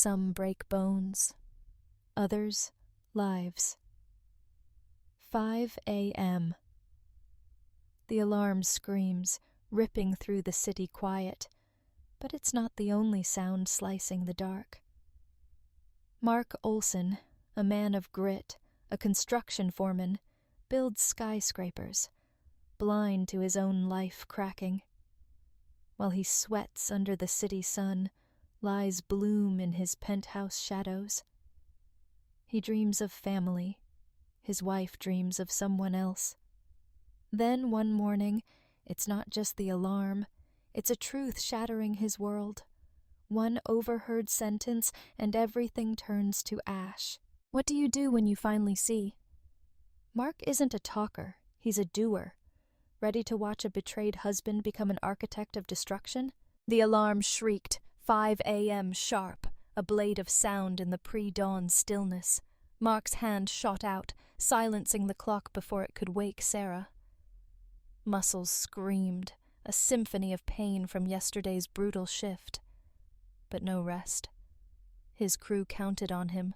Some break bones, others lives. 5 a.m. The alarm screams, ripping through the city quiet, but it's not the only sound slicing the dark. Mark Olson, a man of grit, a construction foreman, builds skyscrapers, blind to his own life cracking. While he sweats under the city sun, lies bloom in his penthouse shadows. He dreams of family. His wife dreams of someone else. Then one morning, it's not just the alarm, it's a truth shattering his world. One overheard sentence and everything turns to ash. What do you do when you finally see? Mark isn't a talker, he's a doer. Ready to watch a betrayed husband become an architect of destruction? The alarm shrieked, 5 a.m. sharp, a blade of sound in the pre-dawn stillness. Mark's hand shot out, silencing the clock before it could wake Sarah. Muscles screamed, a symphony of pain from yesterday's brutal shift. But no rest. His crew counted on him.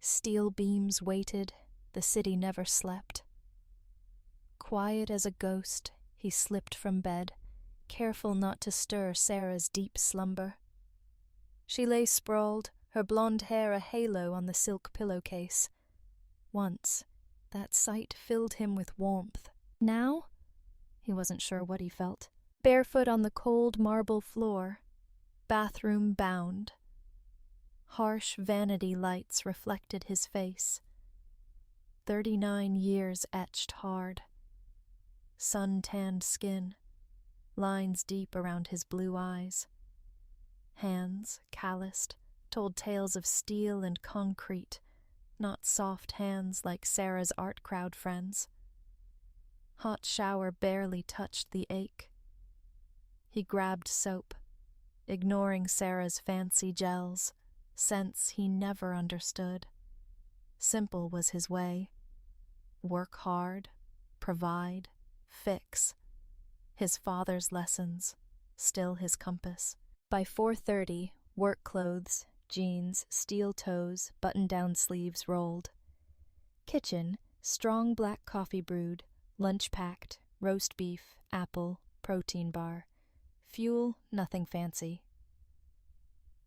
Steel beams waited, the city never slept. Quiet as a ghost, he slipped from bed, careful not to stir Sarah's deep slumber. She lay sprawled, her blonde hair a halo on the silk pillowcase. Once, that sight filled him with warmth. Now, he wasn't sure what he felt. Barefoot on the cold marble floor, bathroom bound. Harsh vanity lights reflected his face. 39 years etched hard. Sun-tanned skin, lines deep around his blue eyes. Hands, calloused, told tales of steel and concrete, not soft hands like Sarah's art crowd friends. Hot shower barely touched the ache. He grabbed soap, ignoring Sarah's fancy gels, scents he never understood. Simple was his way. Work hard, provide, fix. His father's lessons, still his compass. By 4:30, work clothes, jeans, steel toes, button-down sleeves rolled. Kitchen, strong black coffee brewed, lunch packed, roast beef, apple, protein bar. Fuel, nothing fancy.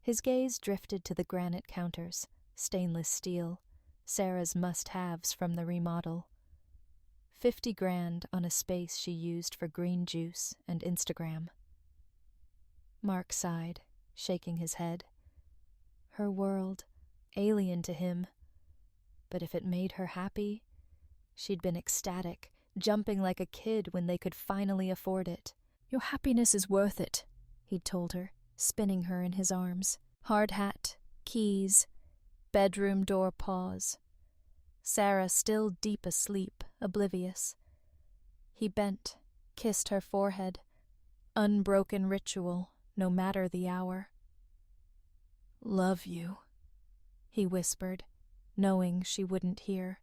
His gaze drifted to the granite counters, stainless steel, Sarah's must-haves from the remodel. 50 grand on a space she used for green juice and Instagram. Mark sighed, shaking his head. Her world, alien to him. But if it made her happy, she'd been ecstatic, jumping like a kid when they could finally afford it. Your happiness is worth it, he'd told her, spinning her in his arms. Hard hat, keys, bedroom door pause. Sarah still deep asleep, oblivious. He bent, kissed her forehead. Unbroken ritual, no matter the hour. Love you, he whispered, knowing she wouldn't hear.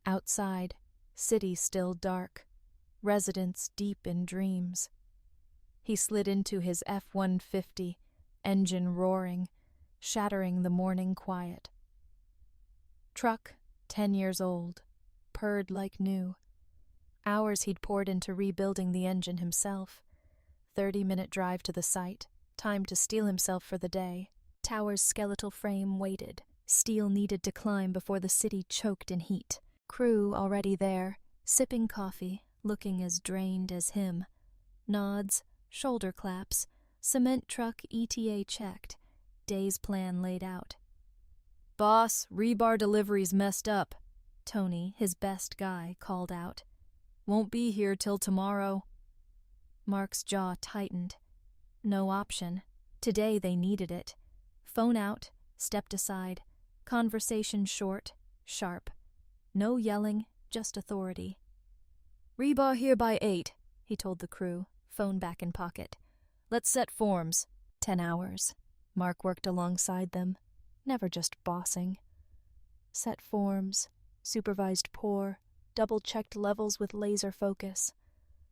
Outside, city still dark, residents deep in dreams. He slid into his F-150, engine roaring, shattering the morning quiet. Truck, 10 years old, purred like new. Hours he'd poured into rebuilding the engine himself. 30-minute drive to the site, time to steel himself for the day. Tower's skeletal frame waited. Steel needed to climb before the city choked in heat. Crew already there, sipping coffee, looking as drained as him. Nods, shoulder claps, cement truck ETA checked, day's plan laid out. Boss, rebar delivery's messed up, Tony, his best guy, called out. Won't be here till tomorrow. Mark's jaw tightened. No option. Today they needed it. Phone out, stepped aside. Conversation short, sharp. No yelling, just authority. Rebar here by 8, he told the crew, phone back in pocket. Let's set forms. 10 hours. Mark worked alongside them, never just bossing. Set forms, supervised pour, double-checked levels with laser focus.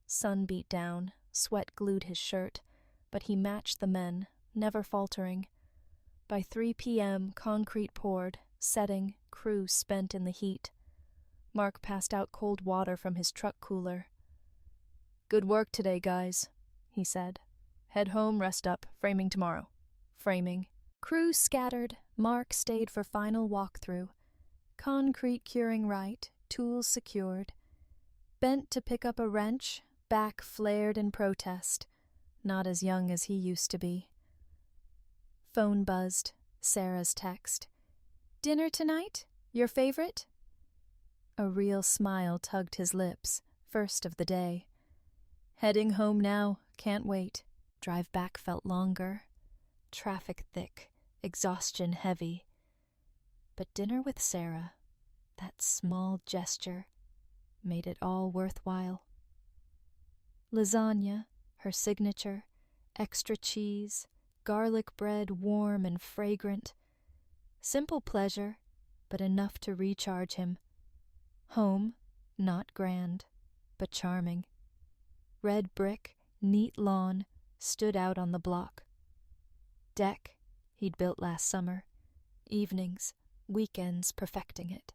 Sun beat down, sweat glued his shirt, but he matched the men, never faltering. By 3 p.m., concrete poured, setting, crew spent in the heat. Mark passed out cold water from his truck cooler. "Good work today, guys," he said. "Head home, rest up. Framing tomorrow." Framing. Crew scattered. Mark stayed for final walkthrough. Concrete curing right, tools secured. Bent to pick up a wrench, back flared in protest. Not as young as he used to be. Phone buzzed. Sarah's text. "Dinner tonight? Your favorite?" A real smile tugged his lips, first of the day. "Heading home now, can't wait." Drive back felt longer. Traffic thick, exhaustion heavy. But dinner with Sarah, that small gesture, made it all worthwhile. Lasagna, her signature, extra cheese, garlic bread warm and fragrant. Simple pleasure, but enough to recharge him. Home, not grand, but charming. Red brick, neat lawn, stood out on the block. Deck, he'd built last summer. Evenings, weekends perfecting it.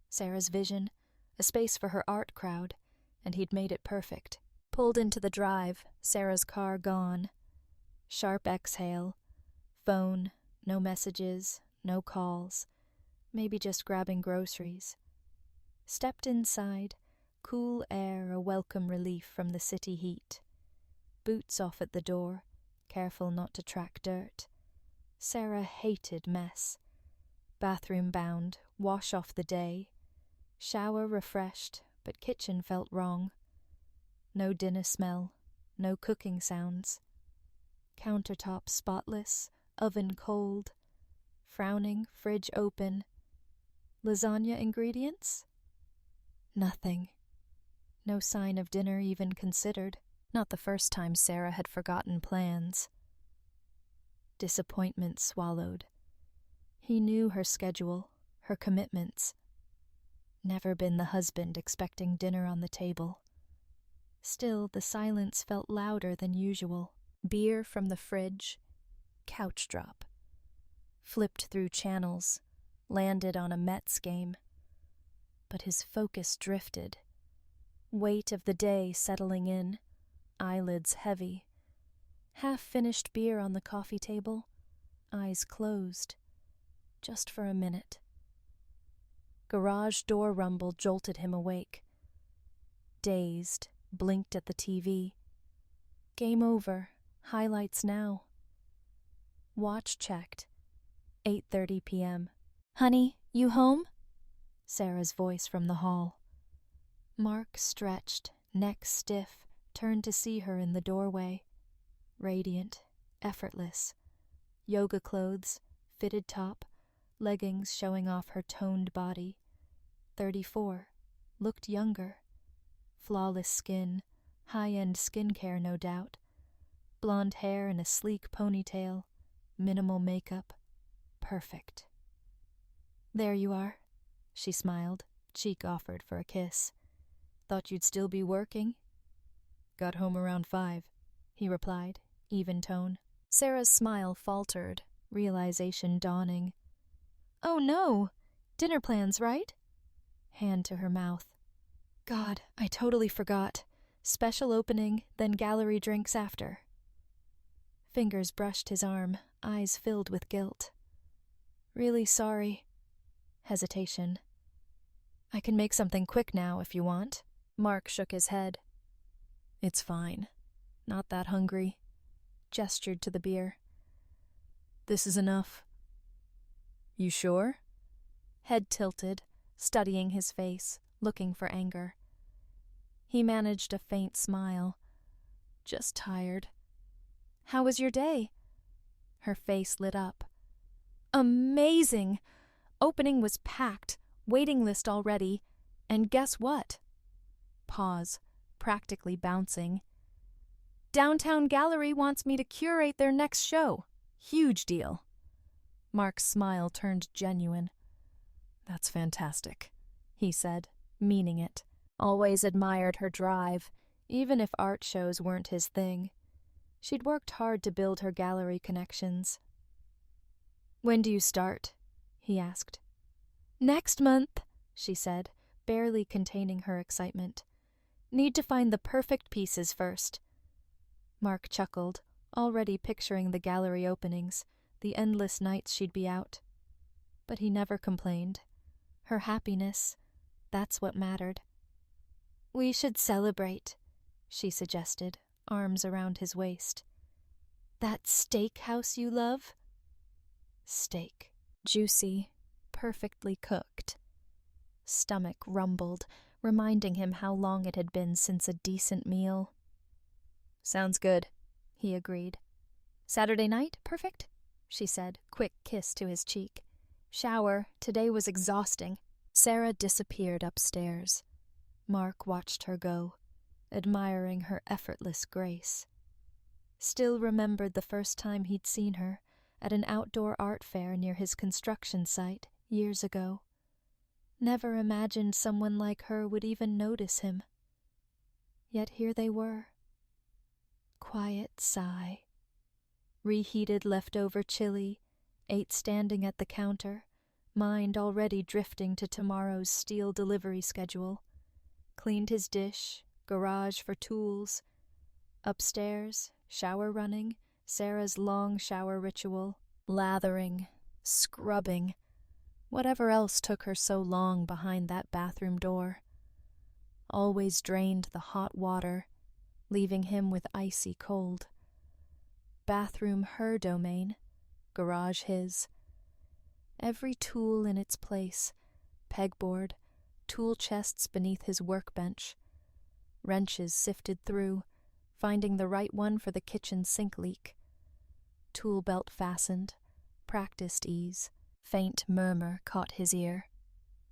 Sarah's vision, a space for her art crowd, and he'd made it perfect. Pulled into the drive, Sarah's car gone. Sharp exhale. Phone, no messages, no calls. Maybe just grabbing groceries. Stepped inside, cool air a welcome relief from the city heat. Boots off at the door, careful not to track dirt. Sarah hated mess. Bathroom bound, wash off the day. Shower refreshed, but kitchen felt wrong. No dinner smell, no cooking sounds. Countertop spotless, oven cold. Frowning, fridge open. Lasagna ingredients? Nothing. No sign of dinner even considered. Not the first time Sarah had forgotten plans. Disappointment swallowed. He knew her schedule, her commitments. Never been the husband expecting dinner on the table. Still, the silence felt louder than usual. Beer from the fridge. Couch drop. Flipped through channels. Landed on a Mets game. But his focus drifted. Weight of the day settling in. Eyelids heavy. Half-finished beer on the coffee table. Eyes closed. Just for a minute. Garage door rumble jolted him awake. Dazed, blinked at the TV. Game over. Highlights now. Watch checked. 8:30 p.m. "Honey, you home?" Sarah's voice from the hall. Mark stretched, neck stiff, turned to see her in the doorway. Radiant, effortless. Yoga clothes, fitted top, leggings showing off her toned body. 34. Looked younger. Flawless skin, high-end skincare no doubt. Blonde hair in a sleek ponytail. Minimal makeup. Perfect. "There you are," she smiled, cheek offered for a kiss. "Thought you'd still be working?" "Got home around 5, he replied, even tone. Sarah's smile faltered, realization dawning. "Oh no! Dinner plans, right?" Hand to her mouth. "God, I totally forgot. Special opening, then gallery drinks after." Fingers brushed his arm, eyes filled with guilt. "Really sorry." Hesitation. "I can make something quick now if you want." Mark shook his head. "It's fine. Not that hungry." Gestured to the beer. "This is enough." "You sure?" Head tilted, studying his face, looking for anger. He managed a faint smile. "Just tired." "How was your day?" Her face lit up. "Amazing! Opening was packed, waiting list already, and guess what?" Pause, practically bouncing. "Downtown Gallery wants me to curate their next show. Huge deal." Mark's smile turned genuine. "That's fantastic," he said, meaning it. Always admired her drive, even if art shows weren't his thing. She'd worked hard to build her gallery connections. When do you start? He asked. Next month, she said, barely containing her excitement. Need to find the perfect pieces first. Mark chuckled, already picturing the gallery openings, the endless nights she'd be out. But he never complained. Her happiness, that's what mattered. We should celebrate, she suggested, arms around his waist. That steakhouse you love? Steak. Juicy, perfectly cooked. Stomach rumbled, reminding him how long it had been since a decent meal. Sounds good, he agreed. Saturday night, perfect? She said, quick kiss to his cheek. Shower, today was exhausting. Sarah disappeared upstairs. Mark watched her go, admiring her effortless grace. Still remembered the first time he'd seen her, at an outdoor art fair near his construction site years ago. Never imagined someone like her would even notice him. Yet here they were. Quiet sigh. Reheated leftover chili, ate standing at the counter, mind already drifting to tomorrow's steel delivery schedule. Cleaned his dish, garage for tools. Upstairs, shower running, Sarah's long shower ritual, lathering, scrubbing, whatever else took her so long behind that bathroom door. Always drained the hot water, leaving him with icy cold. Bathroom her domain, garage his. Every tool in its place, pegboard, tool chests beneath his workbench. Wrenches sifted through, finding the right one for the kitchen sink leak. Tool belt fastened, practiced ease. Faint murmur caught his ear.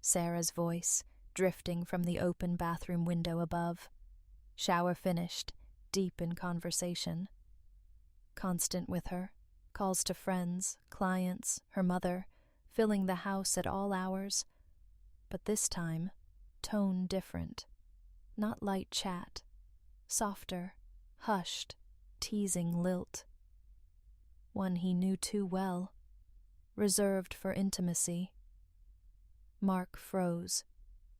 Sarah's voice, drifting from the open bathroom window above. Shower finished, deep in conversation. Constant with her, calls to friends, clients, her mother, filling the house at all hours. But this time, tone different. Not light chat. Softer, hushed, teasing lilt. One he knew too well. Reserved for intimacy. Mark froze,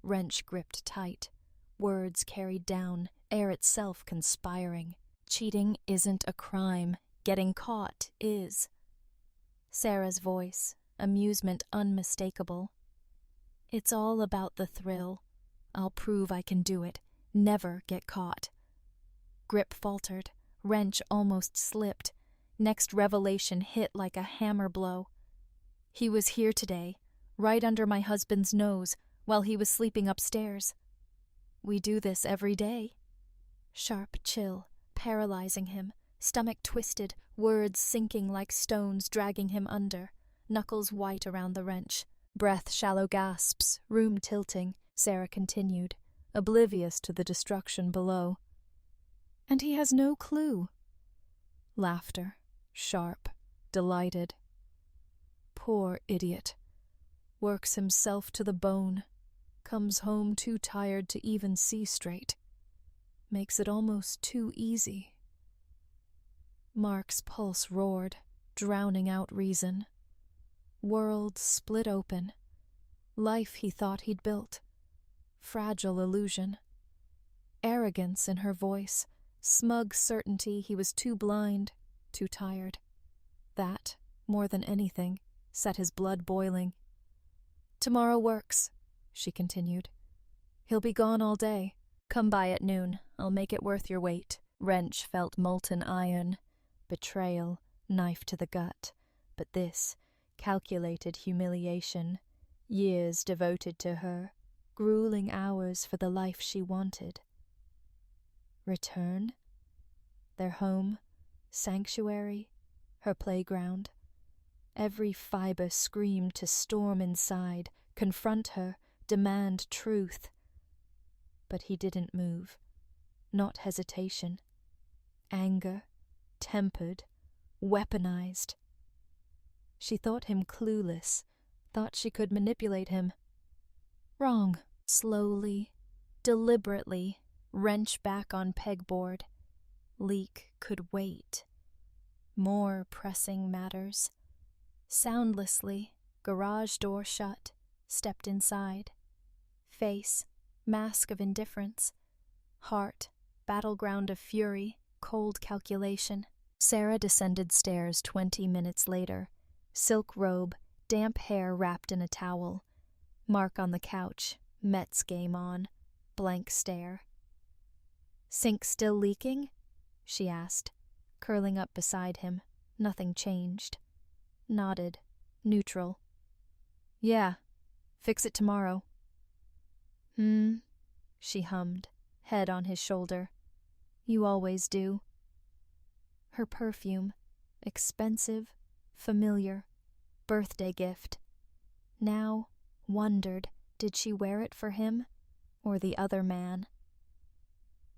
wrench gripped tight, words carried down, air itself conspiring. Cheating isn't a crime, getting caught is. Sarah's voice, amusement unmistakable. It's all about the thrill. I'll prove I can do it, never get caught. Grip faltered, wrench almost slipped. Next revelation hit like a hammer blow. He was here today, right under my husband's nose, while he was sleeping upstairs. We do this every day. Sharp chill, paralyzing him, stomach twisted, words sinking like stones dragging him under, knuckles white around the wrench. Breath shallow gasps, room tilting, Sarah continued, oblivious to the destruction below. And he has no clue. Laughter, sharp, delighted. Poor idiot. Works himself to the bone. Comes home too tired to even see straight. Makes it almost too easy. Mark's pulse roared, drowning out reason. World split open. Life he thought he'd built. Fragile illusion. Arrogance in her voice. Smug certainty he was too blind, too tired. That, more than anything, set his blood boiling. Tomorrow works, she continued. He'll be gone all day. Come by at noon. I'll make it worth your wait. Wrench felt molten iron. Betrayal, knife to the gut. But this, calculated humiliation. Years devoted to her. Grueling hours for the life she wanted. Return? Their home, sanctuary, her playground. Every fiber screamed to storm inside, confront her, demand truth. But he didn't move. Not hesitation. Anger, tempered, weaponized. She thought him clueless, thought she could manipulate him. Wrong. Slowly, deliberately, wrench back on pegboard. Leak could wait. More pressing matters. Soundlessly, garage door shut, stepped inside. Face, mask of indifference. Heart, battleground of fury, cold calculation. Sarah descended stairs 20 minutes later. Silk robe, damp hair wrapped in a towel. Mark on the couch, Mets game on. Blank stare. "Sink still leaking?" she asked, curling up beside him. Nothing changed. Nodded, neutral. "Yeah, fix it tomorrow." She hummed, head on his shoulder. "You always do." Her perfume, expensive, familiar, birthday gift. Now, wondered, did she wear it for him or the other man?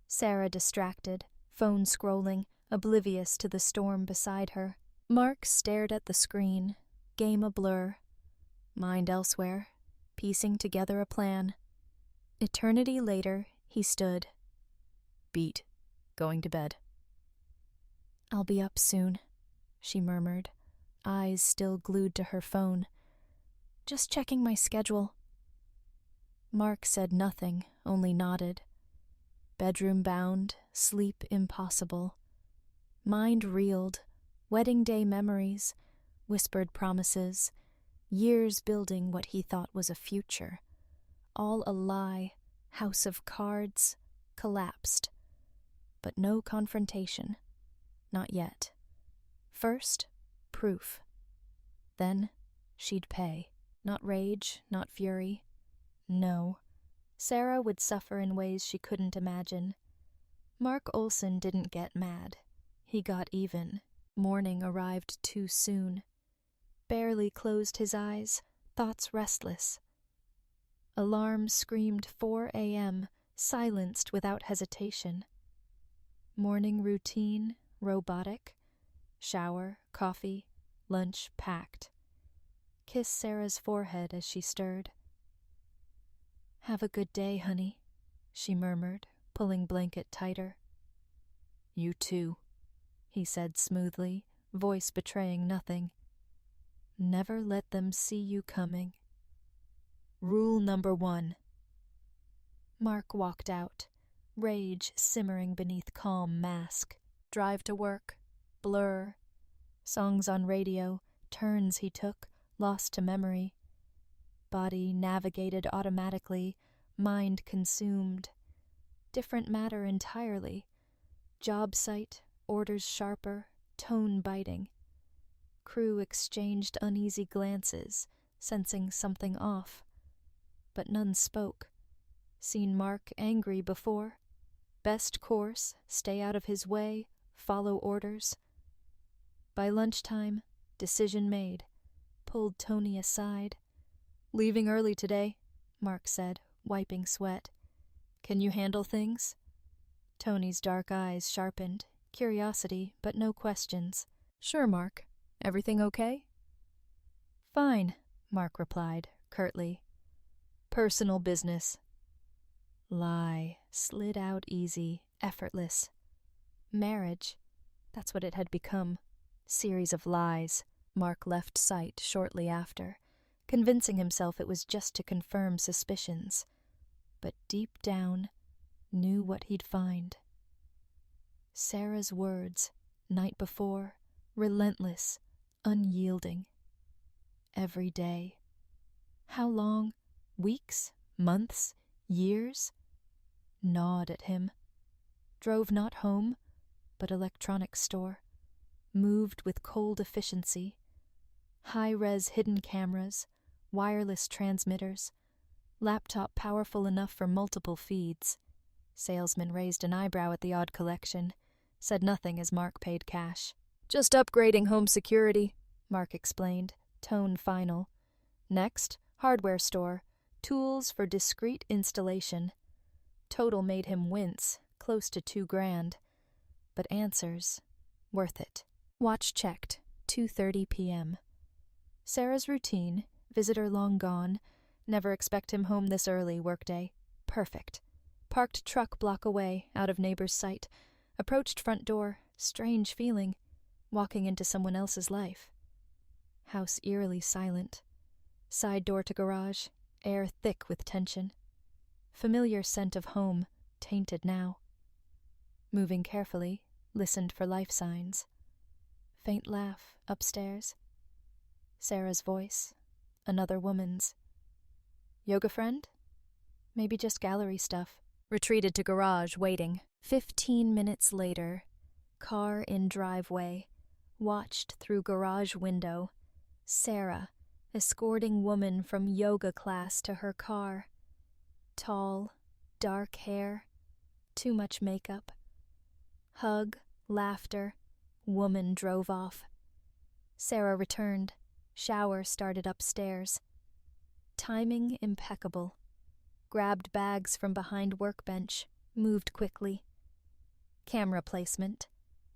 Sarah distracted, phone scrolling, oblivious to the storm beside her. Mark stared at the screen, game a blur. Mind elsewhere, piecing together a plan. Eternity later, he stood. "Beat. Going to bed." "I'll be up soon," she murmured, eyes still glued to her phone. "Just checking my schedule." Mark said nothing, only nodded. Bedroom bound, sleep impossible. Mind reeled, wedding day memories, whispered promises, years building what he thought was a future. All a lie, house of cards, collapsed. But no confrontation. Not yet. First, proof. Then, she'd pay. Not rage, not fury. No. Sarah would suffer in ways she couldn't imagine. Mark Olson didn't get mad. He got even. Morning arrived too soon. Barely closed his eyes, thoughts restless. Alarm screamed 4 a.m., silenced without hesitation. Morning routine, robotic. Shower, coffee, lunch packed. Kiss Sarah's forehead as she stirred. "Have a good day, honey," she murmured, pulling blanket tighter. "You too," he said smoothly, voice betraying nothing. "Never let them see you coming." Rule number 1. Mark walked out, rage simmering beneath calm mask. Drive to work, blur. Songs on radio, turns he took, lost to memory. Body navigated automatically, mind consumed. Different matter entirely. Job site, orders sharper, tone biting. Crew exchanged uneasy glances, sensing something off. But none spoke. Seen Mark angry before? Best course, stay out of his way, follow orders. By lunchtime, decision made. Pulled Tony aside. "Leaving early today," Mark said, wiping sweat. "Can you handle things?" Tony's dark eyes sharpened, curiosity, but no questions. "Sure, Mark. Everything okay?" "Fine," Mark replied, curtly. "Personal business." Lie, slid out easy, effortless. Marriage, that's what it had become. Series of lies. Mark left sight shortly after, convincing himself it was just to confirm suspicions. But deep down, knew what he'd find. Sarah's words, night before, relentless, unyielding. Every day. How long? Weeks? Months? Years? Gnawed at him. Drove not home, but electronics store. Moved with cold efficiency. High-res hidden cameras, wireless transmitters, laptop powerful enough for multiple feeds. Salesman raised an eyebrow at the odd collection, said nothing as Mark paid cash. "Just upgrading home security," Mark explained, tone final. "Next, hardware store, tools for discreet installation." Total made him wince, close to $2,000. But answers, worth it. Watch checked, 2:30 p.m. Sarah's routine, visitor long gone, never expect him home this early workday. Perfect. Parked truck block away, out of neighbor's sight. Approached front door, strange feeling, walking into someone else's life. House eerily silent. Side door to garage, air thick with tension. Familiar scent of home, tainted now. Moving carefully, listened for life signs. Faint laugh upstairs. Sarah's voice, another woman's. Yoga friend? Maybe just gallery stuff. Retreated to garage, waiting. 15 minutes later, car in driveway, watched through garage window. Sarah, escorting woman from yoga class to her car. Tall, dark hair, too much makeup. Hug, laughter, woman drove off. Sarah returned, shower started upstairs. Timing impeccable. Grabbed bags from behind workbench, moved quickly. Camera placement,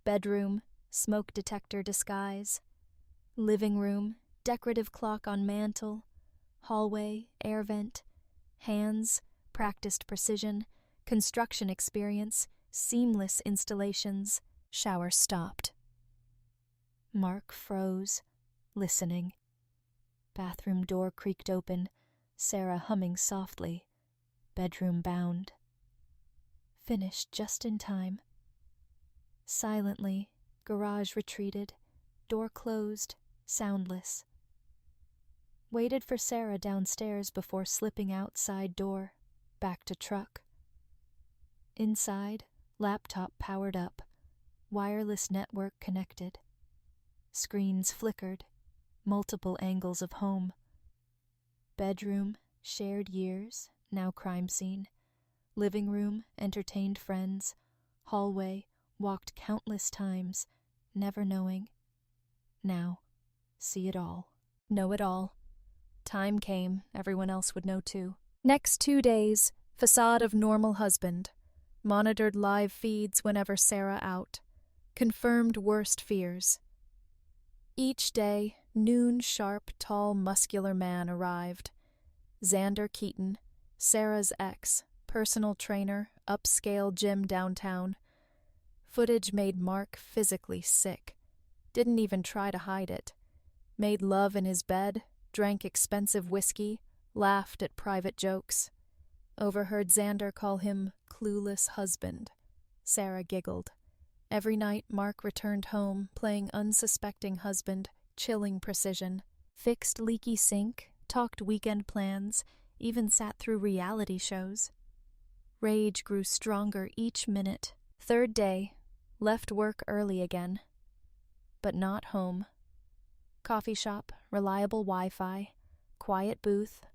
bedroom, smoke detector disguise. Living room, decorative clock on mantle. Hallway, air vent. Hands, practiced precision. Construction experience, seamless installations. Shower stopped. Mark froze, listening. Bathroom door creaked open, Sarah humming softly. Bedroom bound. Finished just in time. Silently, garage retreated, door closed, soundless. Waited for Sarah downstairs before slipping out side door, back to truck. Inside, laptop powered up, wireless network connected. Screens flickered, multiple angles of home. Bedroom, shared years, now crime scene. Living room, entertained friends. Hallway, walked countless times, never knowing. Now, see it all. Know it all. Time came, everyone else would know too. Next 2 days, facade of normal husband. Monitored live feeds whenever Sarah out. Confirmed worst fears. Each day, noon sharp, tall, muscular man arrived. Xander Keaton, Sarah's ex, personal trainer, upscale gym downtown. Footage made Mark physically sick. Didn't even try to hide it. Made love in his bed, drank expensive whiskey, laughed at private jokes. Overheard Xander call him clueless husband. Sarah giggled. Every night Mark returned home, playing unsuspecting husband, chilling precision. Fixed leaky sink, talked weekend plans, even sat through reality shows. Rage grew stronger each minute. 3rd day, left work early again. But not home. Coffee shop, reliable Wi-Fi, quiet booth,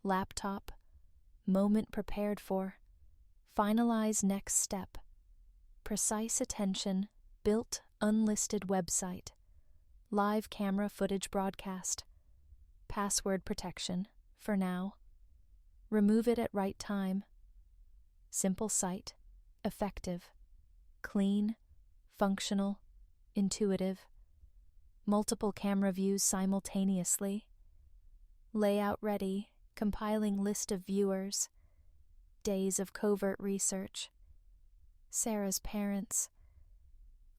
laptop, moment prepared for. Finalize next step. Precise attention, built unlisted website. Live camera footage broadcast. Password protection, for now. Remove it at right time. Simple site, effective. Clean, functional, intuitive. Multiple camera views simultaneously. Layout ready, compiling list of viewers. Days of covert research. Sarah's parents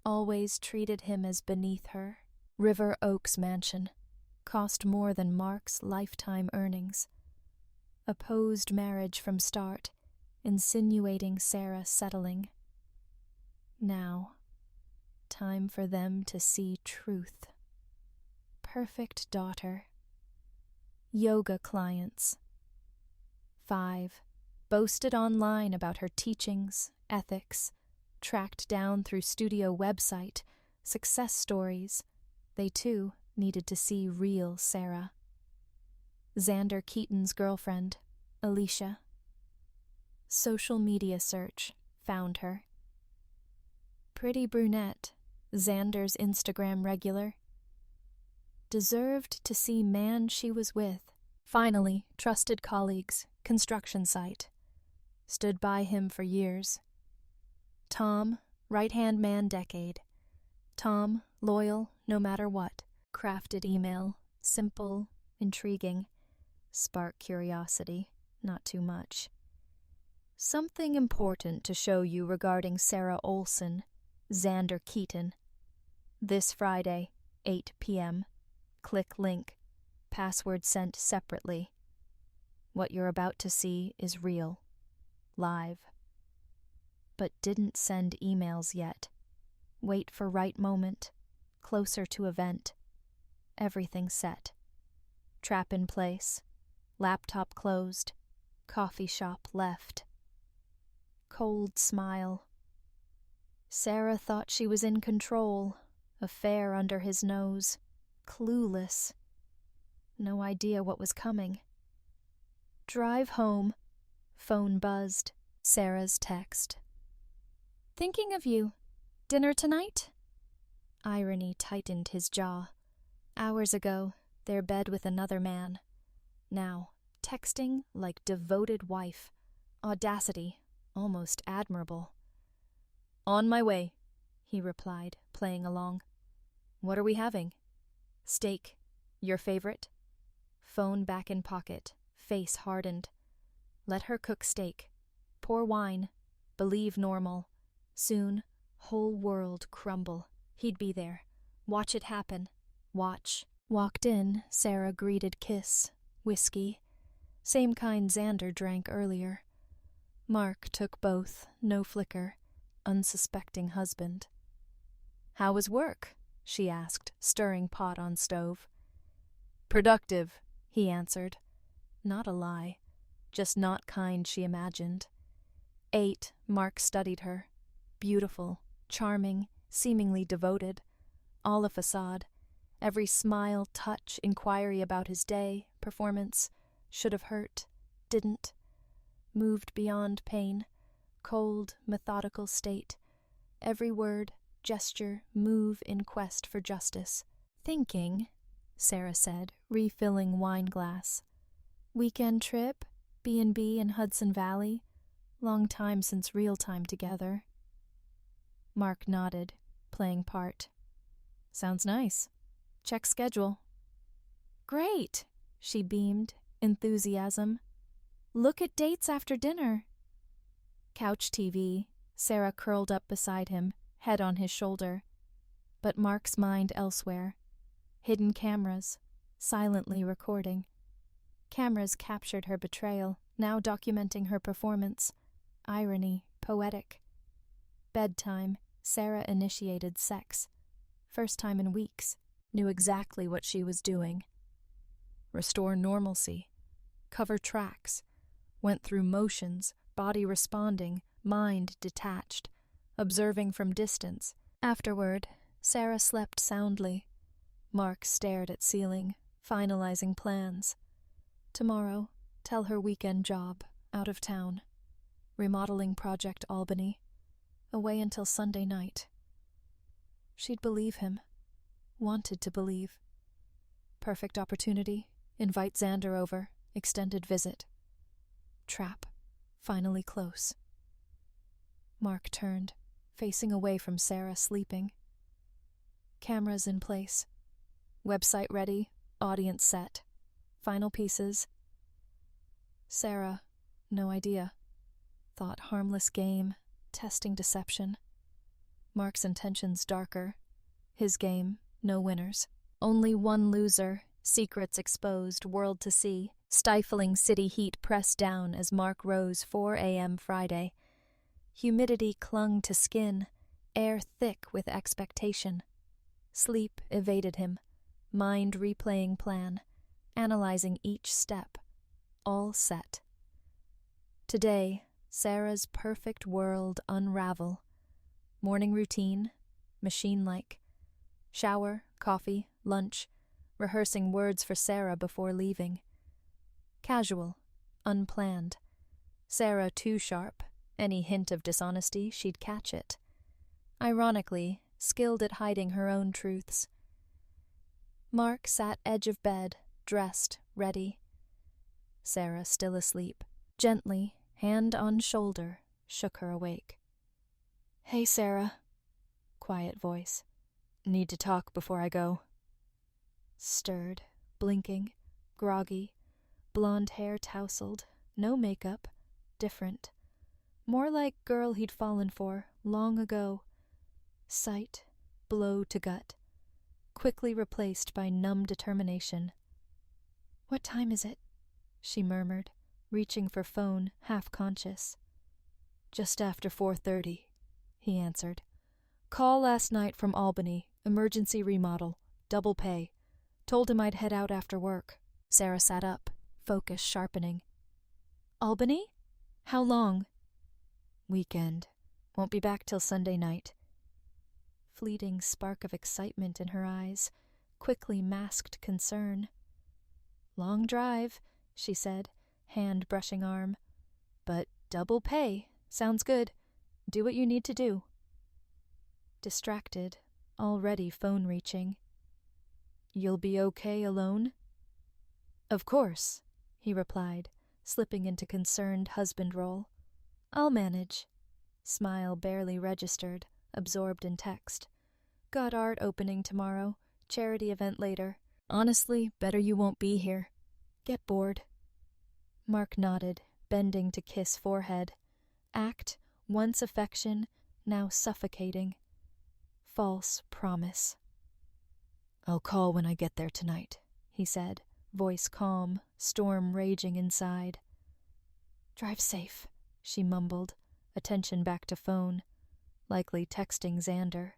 always treated him as beneath her. River Oaks mansion cost more than Mark's lifetime earnings. Opposed marriage from start, insinuating Sarah settling. Now, time for them to see truth. Perfect daughter. Yoga clients. 5. Boasted online about her teachings, ethics, tracked down through studio website, success stories. They too needed to see real Sarah. Xander Keaton's girlfriend, Alicia. Social media search found her. Pretty brunette, Xander's Instagram regular. Deserved to see man she was with. Finally, trusted colleagues, construction site. Stood by him for years. Tom, right-hand man decade. Tom, loyal, no matter what. Crafted email, simple, intriguing. Spark curiosity, not too much. Something important to show you regarding Sarah Olson, Xander Keaton. This Friday, 8 p.m. Click link. Password sent separately. What you're about to see is real. Live. But didn't send emails yet. Wait for right moment. Closer to event. Everything set. Trap in place. Laptop closed. Coffee shop left. Cold smile. Sarah thought she was in control. Affair under his nose. Clueless. No idea what was coming. Drive home. Phone buzzed. Sarah's text. Thinking of you. Dinner tonight? Irony tightened his jaw. Hours ago, their bed with another man. Now, texting like devoted wife. Audacity, almost admirable. On my way, he replied, playing along. What are we having? Steak. Your favorite? Phone back in pocket, face hardened. Let her cook steak. Pour wine. Believe normal. Soon, whole world crumble. He'd be there. Watch it happen. Watch. Walked in, Sarah greeted kiss. Whiskey. Same kind Xander drank earlier. Mark took both, no flicker. Unsuspecting husband. How was work? She asked, stirring pot on stove. Productive, he answered. Not a lie. Just not kind she imagined. 8, Mark studied her. Beautiful, charming, seemingly devoted. All a facade. Every smile, touch, inquiry about his day, performance. Should have hurt. Didn't. Moved beyond pain. Cold, methodical state. Every word, gesture, move in quest for justice. Thinking, Sarah said, refilling wine glass. Weekend trip, B&B in Hudson Valley. Long time since real time together. Mark nodded, playing part. Sounds nice. Check schedule. Great, she beamed, enthusiasm. Look at dates after dinner. Couch TV, Sarah curled up beside him, head on his shoulder. But Mark's mind elsewhere. Hidden cameras, silently recording. Cameras captured her betrayal, now documenting her performance. Irony, poetic. Bedtime, Sarah initiated sex. First time in weeks. Knew exactly what she was doing. Restore normalcy. Cover tracks. Went through motions, body responding, mind detached. Observing from distance. Afterward, Sarah slept soundly. Mark stared at ceiling, finalizing plans. Tomorrow, tell her weekend job, out of town. Remodeling project Albany. Away until Sunday night. She'd believe him. Wanted to believe. Perfect opportunity. Invite Xander over. Extended visit. Trap. Finally close. Mark turned, facing away from Sarah sleeping. Cameras in place. Website ready. Audience set. Final pieces. Sarah, no idea. Thought harmless game. Testing deception. Mark's intentions darker. His game, no winners. Only one loser. Secrets exposed, world to see. Stifling city heat pressed down as Mark rose 4 a.m. Friday. Humidity clung to skin, air thick with expectation. Sleep evaded him, mind replaying plan, analyzing each step, all set. Today, Sarah's perfect world unravel. Morning routine, machine-like. Shower, coffee, lunch, rehearsing words for Sarah before leaving. Casual, unplanned. Sarah too sharp. Any hint of dishonesty, she'd catch it. Ironically, skilled at hiding her own truths. Mark sat edge of bed, dressed, ready. Sarah still asleep. Gently, hand on shoulder, shook her awake. Hey, Sarah. Quiet voice. Need to talk before I go. Stirred, blinking, groggy, blonde hair tousled, no makeup, different. More like girl he'd fallen for long ago. Sight, blow to gut. quickly replaced by numb determination. "What time is it?" she murmured, reaching for phone, half-conscious. "Just after 4:30, he answered. "Call last night from Albany, emergency remodel, double pay. Told him I'd head out after work." Sarah sat up, focus sharpening. "Albany? How long?" "Weekend. Won't be back till Sunday night." Fleeting spark of excitement in her eyes, quickly masked concern. "Long drive," she said, hand brushing arm. "But double pay. Sounds good. Do what you need to do." Distracted, already phone reaching. "You'll be okay alone?" "Of course," he replied, slipping into concerned husband role. "I'll manage." Smile barely registered, absorbed in text. "Got art opening tomorrow, charity event later. Honestly, better you won't be here. Get bored." Mark nodded, bending to kiss forehead. Act, once affection, now suffocating. False promise. "I'll call when I get there tonight," he said, voice calm, storm raging inside. "Drive safe," she mumbled, attention back to phone, likely texting Xander.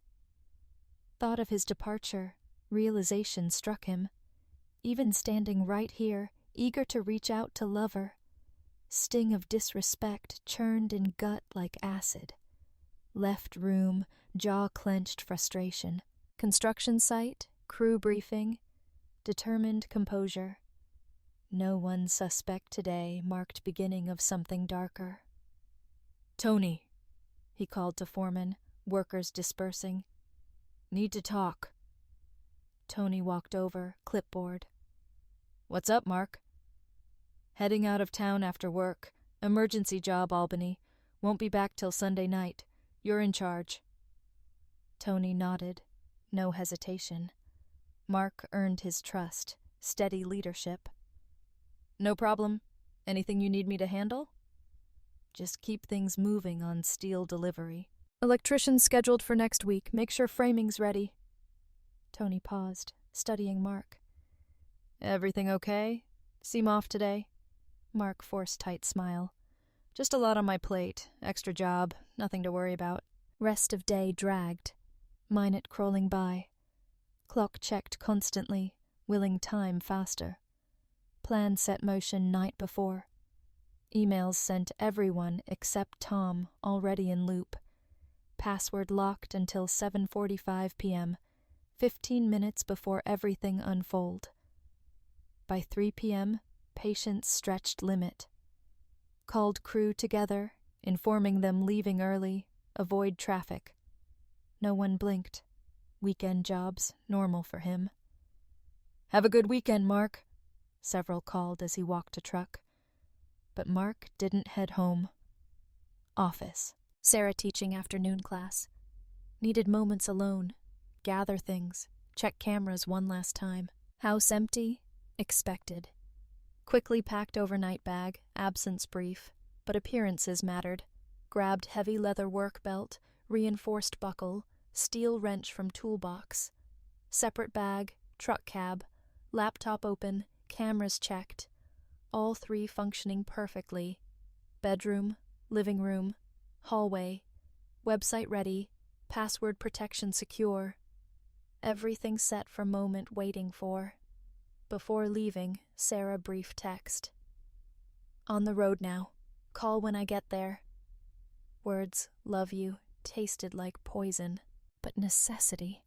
Thought of his departure, realization struck him. Even standing right here, eager to reach out to lover. Sting of disrespect churned in gut like acid. Left room, jaw-clenched frustration. Construction site, crew briefing, determined composure. No one suspect today marked beginning of something darker. "Tony," he called to foreman, workers dispersing. "Need to talk." Tony walked over, clipboard. "What's up, Mark?" "Heading out of town after work. Emergency job, Albany. Won't be back till Sunday night. You're in charge." Tony nodded. No hesitation. Mark earned his trust. Steady leadership. "No problem. Anything you need me to handle?" "Just keep things moving on steel delivery." "Electrician scheduled for next week. Make sure framing's ready." Tony paused, studying Mark. "Everything okay? Seem off today?" Mark forced tight smile. "Just a lot on my plate. Extra job. Nothing to worry about." Rest of day dragged. Minute crawling by. Clock checked constantly, willing time faster. Plan set motion night before. Emails sent everyone except Tom, already in loop. Password locked until 7:45 p.m., 15 minutes before everything unfold. By 3 p.m., patience stretched limit. Called crew together, informing them leaving early, avoid traffic. No one blinked. Weekend jobs, normal for him. "Have a good weekend, Mark," several called as he walked to truck. But Mark didn't head home. Office. Sarah teaching afternoon class. Needed moments alone. Gather things. Check cameras one last time. House empty. Expected. Quickly packed overnight bag, absence brief, but appearances mattered. Grabbed heavy leather work belt, reinforced buckle, steel wrench from toolbox. Separate bag, truck cab, laptop open, cameras checked. All three functioning perfectly. Bedroom, living room, hallway, website ready, password protection secure. Everything set for moment waiting for. Before leaving, Sarah brief text. "On the road now. Call when I get there." Words, "love you," tasted like poison, but necessity.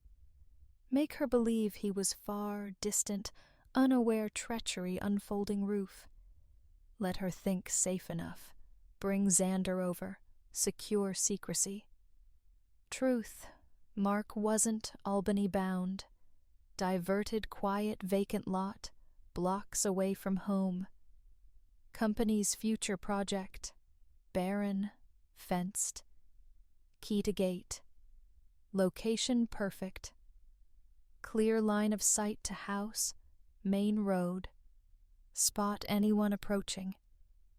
Make her believe he was far, distant, unaware treachery unfolding roof. Let her think safe enough. Bring Xander over. Secure secrecy. Truth. Mark wasn't Albany bound. Diverted, quiet, vacant lot, blocks away from home. Company's future project. Barren, fenced. Key to gate. Location perfect. Clear line of sight to house, main road. Spot anyone approaching.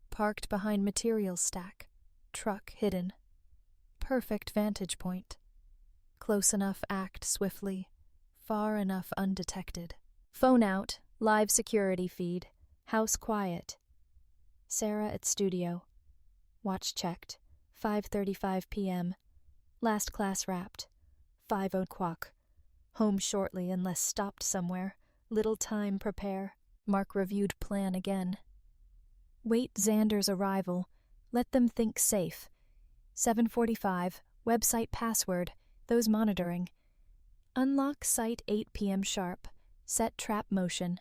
Parked behind material stack. Truck hidden. Perfect vantage point. Close enough act swiftly. far enough undetected. Phone out, live security feed, house quiet. Sarah at studio. Watch checked, 5:35 p.m. Last class wrapped, 5:00. Home shortly unless stopped somewhere. Little time prepare. Mark reviewed plan again. Wait Xander's arrival. Let them think safe. 7:45, website password, those monitoring. Unlock site 8 p.m. sharp. Set trap motion.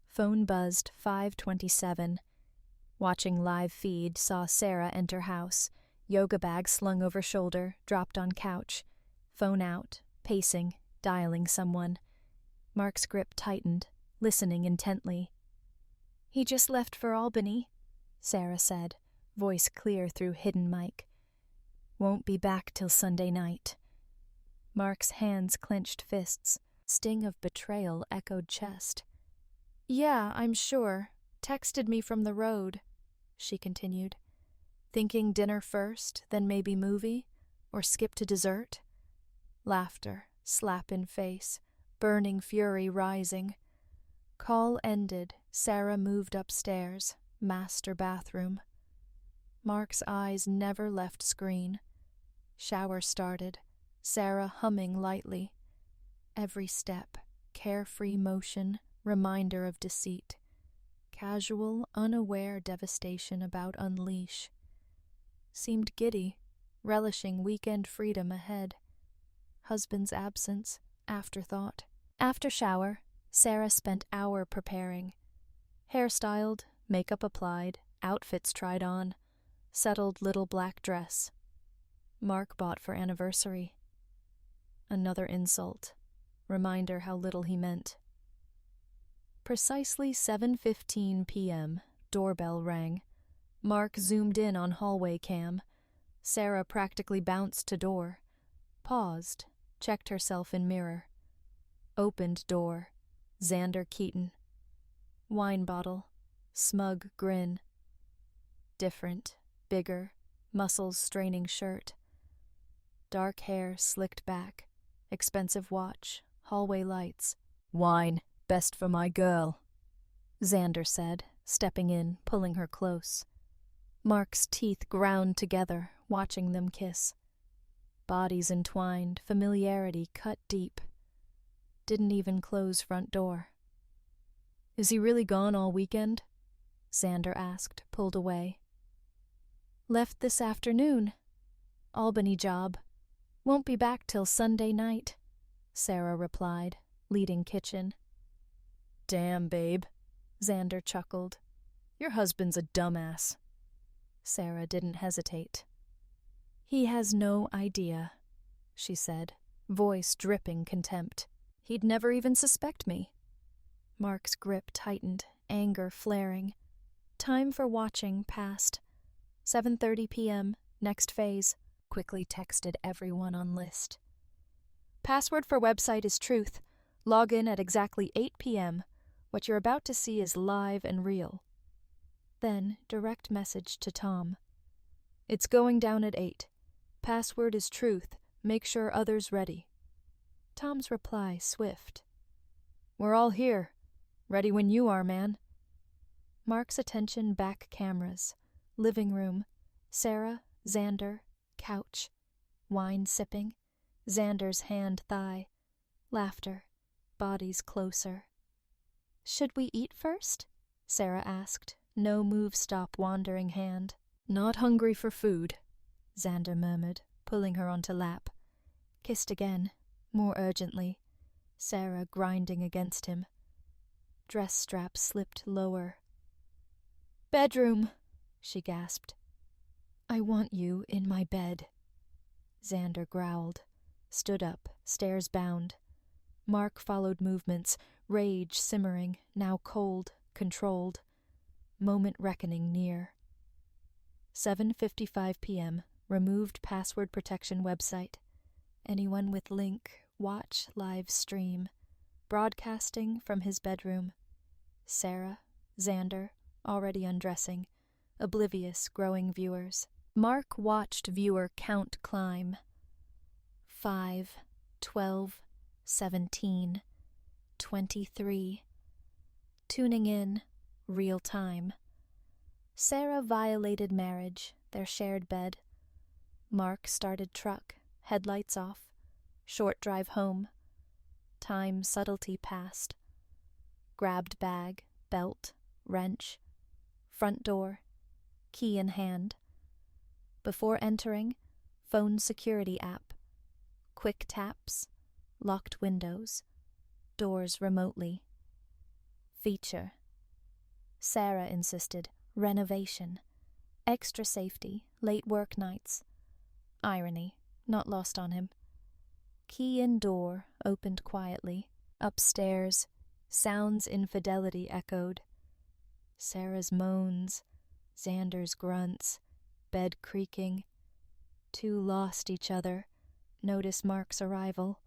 Phone buzzed 5:27. Watching live feed, saw Sarah enter house. Yoga bag slung over shoulder, dropped on couch. Phone out, pacing, dialing someone. Mark's grip tightened, listening intently. He just left for Albany, Sarah said, voice clear through hidden mic. Won't be back till Sunday night. Mark's hands clenched fists. Sting of betrayal echoed chest. Yeah, I'm sure. Texted me from the road, she continued. Thinking dinner first, then maybe movie? Or skip to dessert? Laughter, slap in face, burning fury rising. Call ended, Sarah moved upstairs, master bathroom. Mark's eyes never left screen. Shower started, Sarah humming lightly. Every step, carefree motion, reminder of deceit. Casual, unaware devastation about unleash. Seemed giddy, relishing weekend freedom ahead. Husband's absence, afterthought. After shower, Sarah spent hour preparing. Hairstyled, makeup applied, outfits tried on. Settled little black dress. Mark bought for anniversary. Another insult. Reminder how little he meant. Precisely 7:15 p.m., doorbell rang. Mark zoomed in on hallway cam. Sarah practically bounced to door. Paused, checked herself in mirror. Opened door. Xander Keaton. Wine bottle. Smug grin. Different, bigger, muscles straining shirt. Dark hair slicked back. Expensive watch. Hallway lights. Wine, best for my girl, Xander said, stepping in, pulling her close. Mark's teeth ground together, watching them kiss. Bodies entwined, familiarity cut deep. Didn't even close front door. Is he really gone all weekend? Xander asked, pulled away. Left this afternoon. Albany job. Won't be back till Sunday night, Sarah replied, leading kitchen. Damn, babe, Xander chuckled. Your husband's a dumbass. Sarah didn't hesitate. He has no idea, she said, voice dripping contempt. He'd never even suspect me. Mark's grip tightened, anger flaring. Time for watching passed. 7:30 p.m., next phase, quickly texted everyone on list. Password for website is truth. Log in at exactly 8 p.m. What you're about to see is live and real. Then, direct message to Tom. It's going down at 8. Password is truth. Make sure others ready. Tom's reply swift. We're all here. Ready when you are, man. Mark's attention back cameras. Living room. Sarah, Xander, couch. Wine sipping. Xander's hand thigh. Laughter. Bodies closer. Should we eat first? Sarah asked, no move stop wandering hand. Not hungry for food, Xander murmured, pulling her onto lap. Kissed again, more urgently. Sarah grinding against him. Dress strap slipped lower. Bedroom, she gasped. I want you in my bed. Xander growled. Stood up, stairs bound. Mark followed movements, rage simmering, now cold, controlled. Moment reckoning near. 7:55 p.m., removed password protection website. Anyone with link, watch live stream. Broadcasting from his bedroom. Sarah, Xander, already undressing. Oblivious growing viewers. Mark watched viewer count climb. 5, 12, 17, 23. Tuning in, real time. Sarah violated marriage, their shared bed. Mark started truck, headlights off. Short drive home. Time subtlety passed. Grabbed bag, belt, wrench. Front door, key in hand. Before entering, phone security app. Quick taps, locked windows, doors remotely. Feature. Sarah insisted, renovation. Extra safety, late work nights. Irony, not lost on him. Key in door, opened quietly. Upstairs, sounds infidelity echoed. Sarah's moans, Xander's grunts, bed creaking. Two lost each other. Notice Mark's arrival.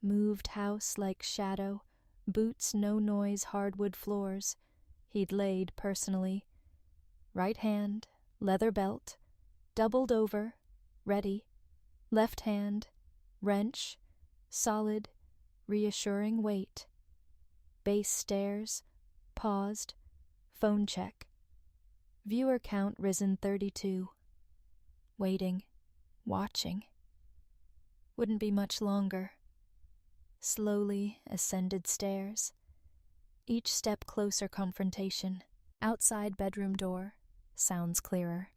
Moved house like shadow, boots no noise hardwood floors. He'd laid personally. Right hand, leather belt, doubled over, ready. Left hand, wrench, solid, reassuring weight. Base stairs, paused, phone check. Viewer count risen 32. Waiting, watching. Wouldn't be much longer. Slowly ascended stairs. Each step closer confrontation. Outside bedroom door, sounds clearer.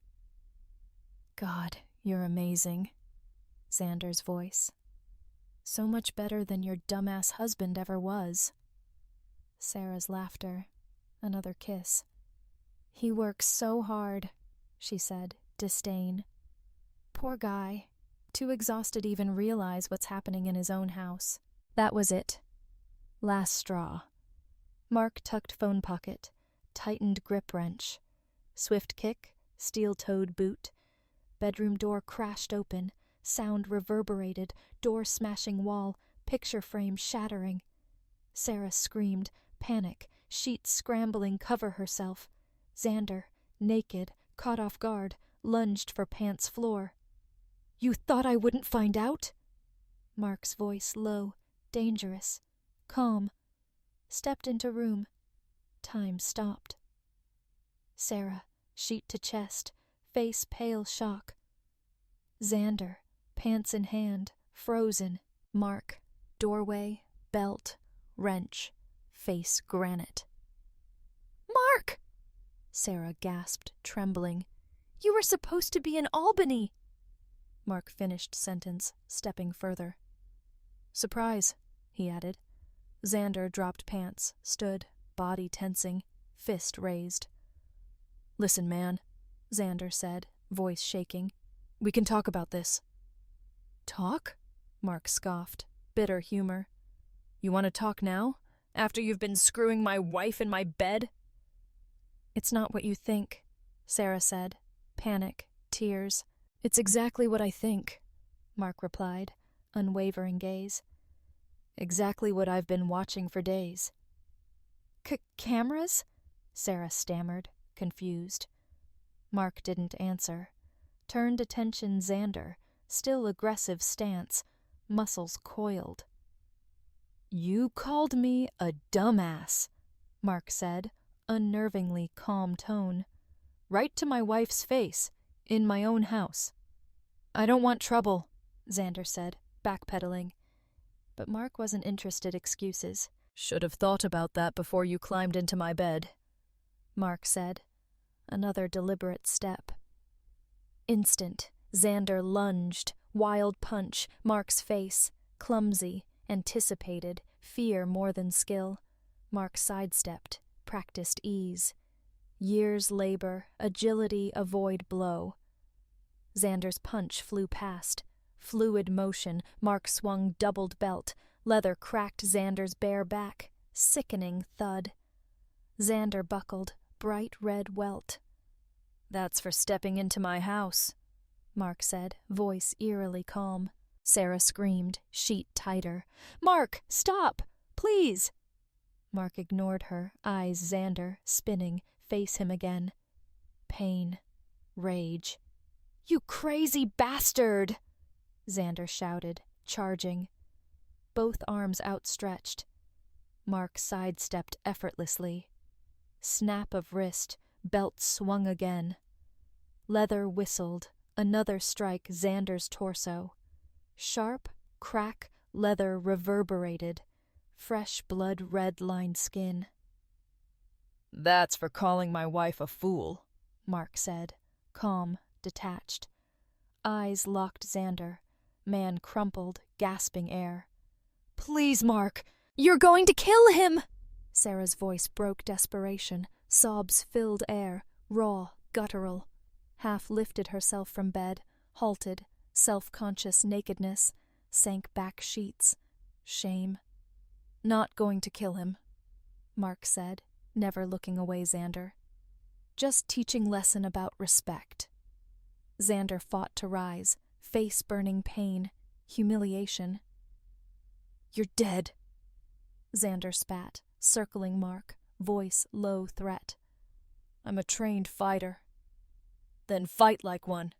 God, you're amazing. Xander's voice. So much better than your dumbass husband ever was. Sarah's laughter. Another kiss. He works so hard, she said, disdain. Poor guy. Too exhausted to even realize what's happening in his own house. That was it. Last straw. Mark tucked phone pocket, tightened grip wrench. Swift kick, steel-toed boot. Bedroom door crashed open, sound reverberated, door smashing wall, picture frame shattering. Sarah screamed, panic, sheets scrambling cover herself. Xander, naked, caught off guard, lunged for pants floor. You thought I wouldn't find out? Mark's voice low, dangerous, calm. Stepped into room. Time stopped. Sarah, sheet to chest, face pale shock. Xander, pants in hand, frozen. Mark, doorway, belt, wrench, face granite. Mark! Sarah gasped, trembling. You were supposed to be in Albany! Mark finished sentence, stepping further. Surprise, he added. Xander dropped pants, stood, body tensing, fist raised. Listen, man, Xander said, voice shaking. We can talk about this. Talk? Mark scoffed, bitter humor. You want to talk now? After you've been screwing my wife in my bed? It's not what you think, Sarah said. Panic, tears. It's exactly what I think, Mark replied, unwavering gaze. Exactly what I've been watching for days. Cameras? Sarah stammered, confused. Mark didn't answer. Turned attention Xander, still aggressive stance, muscles coiled. You called me a dumbass, Mark said, unnervingly calm tone. Right to my wife's face, in my own house. I don't want trouble, Xander said, backpedaling. But Mark wasn't interested in excuses. Should have thought about that before you climbed into my bed, Mark said. Another deliberate step. Instant, Xander lunged, wild punch, Mark's face, clumsy, anticipated, fear more than skill. Mark sidestepped, practiced ease. Years labor, agility avoid blow. Xander's punch flew past. Fluid motion, Mark swung doubled belt. Leather cracked Xander's bare back. Sickening thud. Xander buckled, bright red welt. That's for stepping into my house, Mark said, voice eerily calm. Sarah screamed, sheet tighter. Mark, stop! Please! Mark ignored her, eyes Xander, spinning, face him again. Pain. Rage. You crazy bastard! Xander shouted, charging. both arms outstretched. Mark sidestepped effortlessly. Snap of wrist, belt swung again. Leather whistled, another strike Xander's torso. Sharp, crack, leather reverberated. Fresh blood red-lined skin. "That's for calling my wife a fool," Mark said, calm, detached. Eyes locked Xander. Man crumpled, gasping air. "Please, Mark! You're going to kill him!" Sarah's voice broke desperation. Sobs filled air, raw, guttural. Half lifted herself from bed, halted, self-conscious nakedness, sank back sheets. Shame. "Not going to kill him," Mark said, never looking away Xander. "Just teaching lesson about respect." Xander fought to rise, face-burning pain, humiliation. "You're dead," Xander spat, circling Mark, voice low threat. "I'm a trained fighter." "Then fight like one,"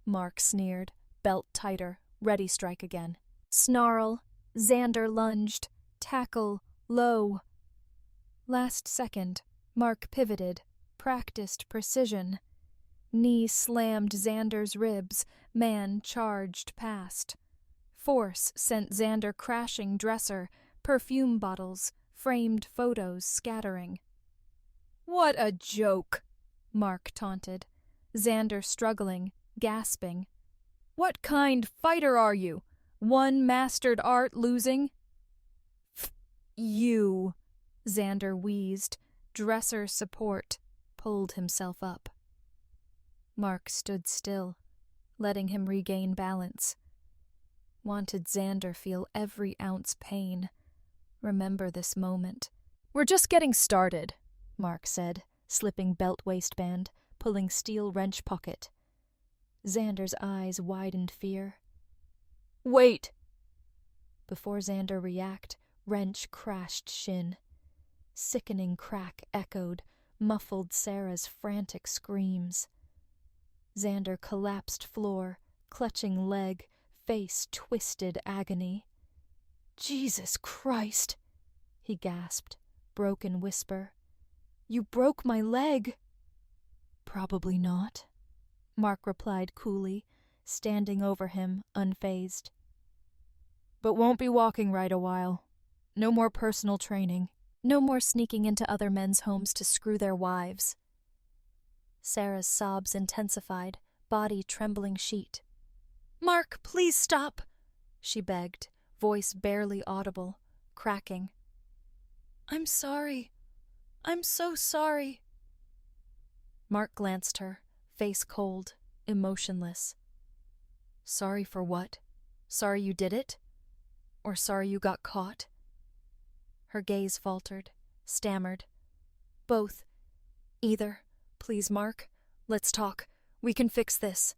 Mark sneered, belt tighter, ready strike again. Snarl, Xander lunged, tackle, low. Last second, Mark pivoted, practiced precision. Knee slammed Xander's ribs, man charged past. Force sent Xander crashing dresser, perfume bottles, framed photos scattering. "What a joke," Mark taunted. Xander struggling, gasping. "What kind fighter are you? One mastered art losing?" "You," Xander wheezed, dresser support, pulled himself up. Mark stood still, letting him regain balance. Wanted Xander feel every ounce pain. Remember this moment. "We're just getting started," Mark said, slipping belt waistband, pulling steel wrench pocket. Xander's eyes widened fear. "Wait!" Before Xander react, wrench crashed shin. Sickening crack echoed, muffled Sarah's frantic screams. Xander collapsed floor, clutching leg, face twisted agony. "Jesus Christ!" he gasped, broken whisper. "You broke my leg!" "Probably not," Mark replied coolly, standing over him, unfazed. "But won't be walking right a while. No more personal training. No more sneaking into other men's homes to screw their wives." Sarah's sobs intensified, body trembling sheet. "Mark, please stop," she begged, voice barely audible, cracking. "I'm sorry. I'm so sorry." Mark glanced her, face cold, emotionless. "Sorry for what? Sorry you did it? Or sorry you got caught?" Her gaze faltered, stammered. "Both. Either. Please, Mark. Let's talk. We can fix this."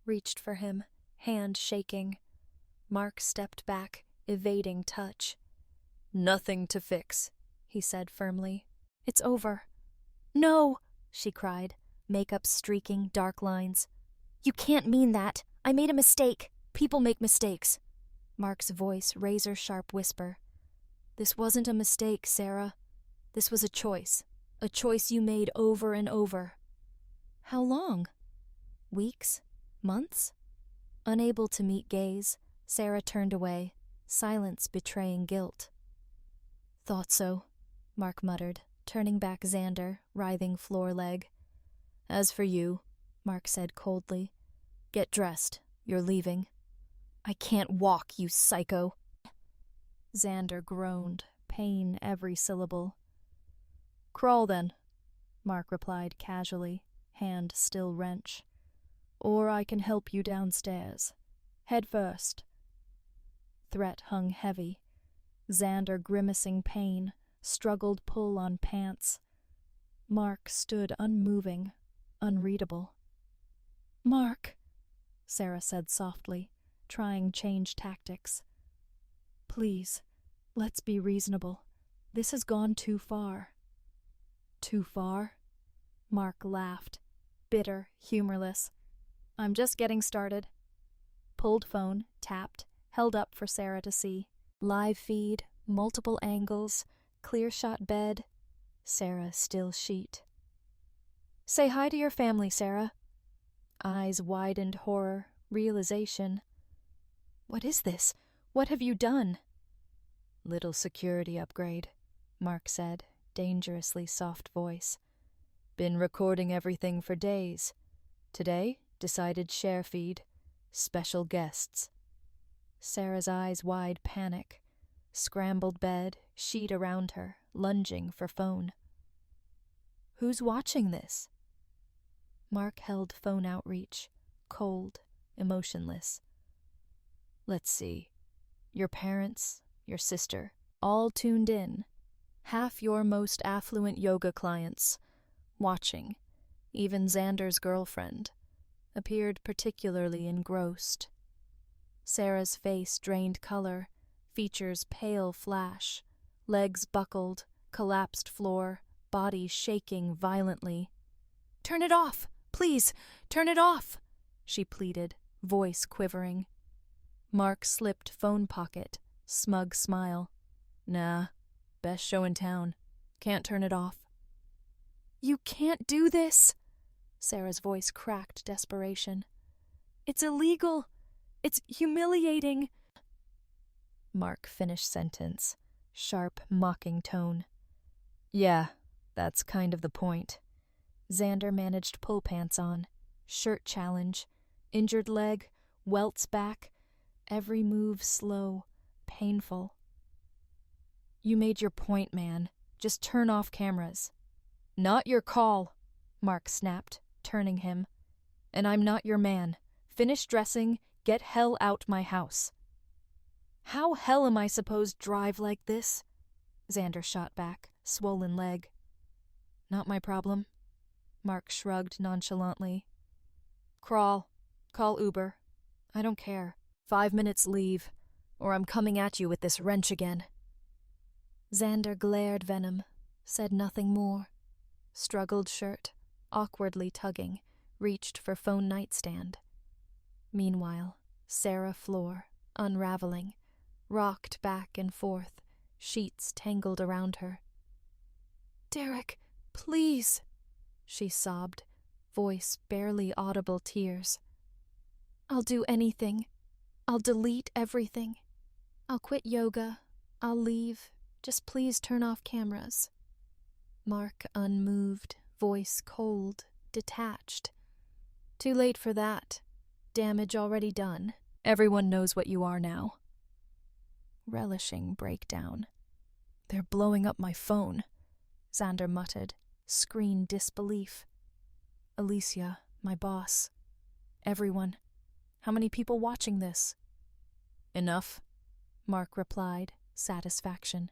Reached for him, hand shaking. Mark stepped back, evading touch. "Nothing to fix," he said firmly. "It's over." "No!" she cried, makeup streaking, dark lines. "You can't mean that. I made a mistake. People make mistakes." Mark's voice razor-sharp whisper. "This wasn't a mistake, Sarah. This was a choice you made over and over." "How long? Weeks? Months?" Unable to meet gaze, Sarah turned away, silence betraying guilt. "Thought so," Mark muttered, turning back Xander, writhing floor leg. "As for you," Mark said coldly, "get dressed. You're leaving." "I can't walk, you psycho." Xander groaned, pain every syllable. "Crawl then," Mark replied casually, hand still wrench. "Or I can help you downstairs. Head first." Threat hung heavy. Xander grimacing pain, struggled pull on pants. Mark stood unmoving, unreadable. "Mark," Sarah said softly, trying change tactics. "Please, let's be reasonable. This has gone too far." "Too far?" Mark laughed, bitter, humorless. "I'm just getting started." Pulled phone, tapped, held up for Sarah to see. Live feed, multiple angles, clear shot bed. Sarah still sheet. Say hi to your family, Sarah. Eyes widened horror, realization. What is this? What have you done? Little security upgrade, Mark said, dangerously soft voice. Been recording everything for days. Today, decided share feed. Special guests. Sarah's eyes wide panic. Scrambled bed, sheet around her, lunging for phone. Who's watching this? Mark held phone outreach, cold, emotionless. Let's see. Your parents, your sister, all tuned in. Half your most affluent yoga clients, watching. Even Xander's girlfriend, appeared particularly engrossed. Sarah's face drained color, features pale flash, legs buckled, collapsed floor, body shaking violently. Turn it off! Please, turn it off! She pleaded, voice quivering. Mark slipped phone pocket, smug smile. Nah, best show in town. Can't turn it off. You can't do this! Sarah's voice cracked desperation. It's illegal! It's humiliating! Mark finished sentence, sharp, mocking tone. Yeah, that's kind of the point. Xander managed pull pants on, shirt challenge, injured leg, welts back, every move slow, painful. You made your point, man. Just turn off cameras. Not your call, Mark snapped, turning him. And I'm not your man. Finish dressing, get hell out my house. How hell am I supposed drive like this? Xander shot back, swollen leg. Not my problem. Mark shrugged nonchalantly. Crawl. Call Uber. I don't care. 5 minutes leave, or I'm coming at you with this wrench again. Xander glared venom, said nothing more. Struggled shirt, awkwardly tugging, reached for phone nightstand. Meanwhile, Sarah floor, unraveling, rocked back and forth, sheets tangled around her. Derek, please, she sobbed, voice barely audible tears. I'll do anything. I'll delete everything. I'll quit yoga. I'll leave. Just please turn off cameras. Mark unmoved, voice cold, detached. Too late for that. Damage already done. Everyone knows what you are now. Relishing breakdown. They're blowing up my phone, Xander muttered, screen disbelief. Alicia, my boss. Everyone. How many people watching this? Enough, Mark replied, satisfaction.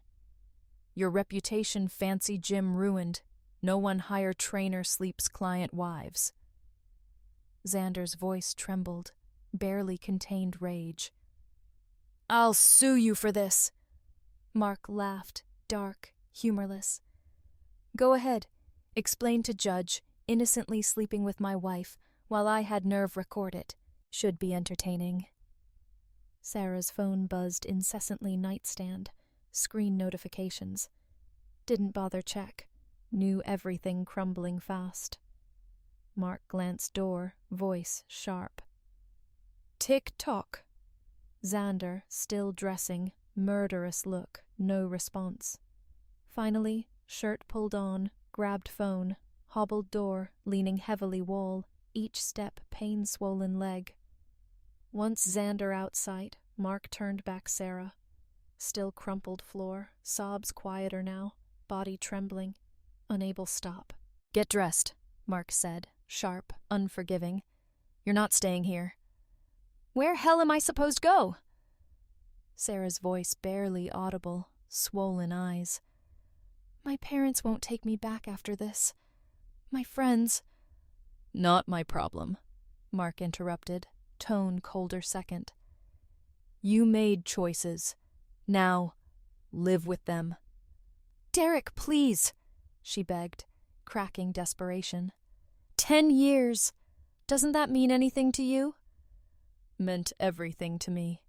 Your reputation fancy gym ruined. No one hire trainer sleeps client wives. Xander's voice trembled, barely contained rage. I'll sue you for this. Mark laughed, dark, humorless. Go ahead. Explain to judge, innocently sleeping with my wife, while I had nerve record it. Should be entertaining. Sarah's phone buzzed incessantly nightstand, screen notifications. Didn't bother check. Knew everything crumbling fast. Mark glanced door, voice sharp. Tick-tock. Xander, still dressing, murderous look, no response. Finally, shirt pulled on, grabbed phone, hobbled door, leaning heavily wall, each step pain-swollen leg. Once Xander outside, Mark turned back Sarah. Still crumpled floor, sobs quieter now, body trembling, unable stop. Get dressed, Mark said, sharp, unforgiving. You're not staying here. Where hell am I supposed to go? Sarah's voice barely audible, swollen eyes. My parents won't take me back after this. My friends. Not my problem, Mark interrupted, tone colder second. You made choices. Now, live with them. Derek, please, she begged, cracking desperation. 10 years. Doesn't that mean anything to you? Meant everything to me.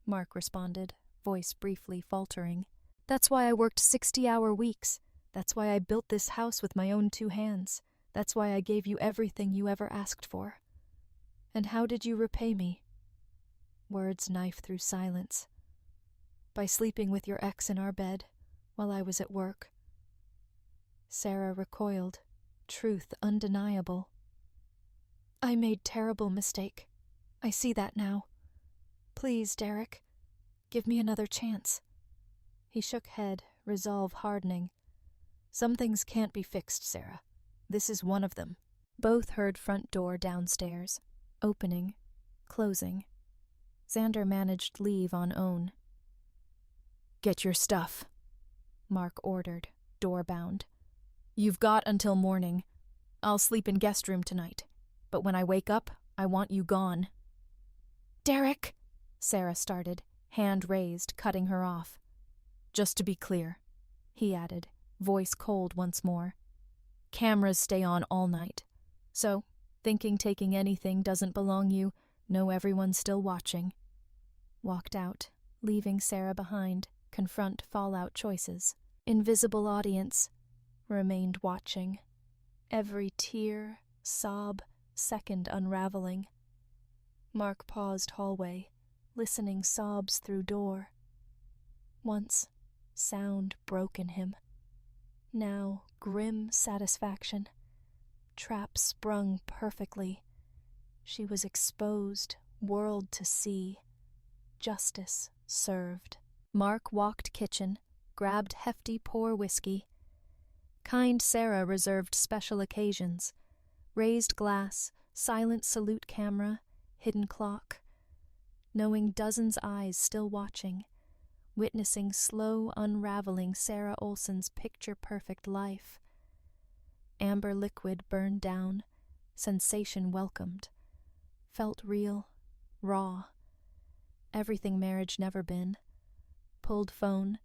Mark responded, voice briefly faltering. That's why I worked 60-hour weeks. That's why I built this house with my own 2 hands. That's why I gave you everything you ever asked for. And how did you repay me? Words knife through silence. By sleeping with your ex in our bed while I was at work. Sarah recoiled, truth undeniable. I made terrible mistake. I see that now. Please, Derek, give me another chance. He shook head, resolve hardening. Some things can't be fixed, Sarah. This is one of them. Both heard front door downstairs, opening, closing. Xander managed leave on own. Get your stuff, Mark ordered, door-bound. You've got until morning. I'll sleep in guest room tonight, but when I wake up, I want you gone. Derek, Sarah started, hand raised, cutting her off. Just to be clear, he added, voice cold once more. Cameras stay on all night. So, thinking taking anything doesn't belong you, know everyone's still watching. Walked out, leaving Sarah behind, confront fallout choices. Invisible audience remained watching. Every tear, sob, second unraveling. Mark paused hallway, listening sobs through door. Once, sound broke in him. Now, grim satisfaction. Trap sprung perfectly. She was exposed, world to see. Justice served. Mark walked kitchen, grabbed hefty pour whiskey. Kind Sarah reserved special occasions. Raised glass, silent salute camera, hidden clock. Knowing dozens' eyes still watching. Witnessing slow unraveling Sarah Olson's picture-perfect life. Amber liquid burned down, sensation welcomed. Felt real, raw. Everything marriage never been. Pulled phone,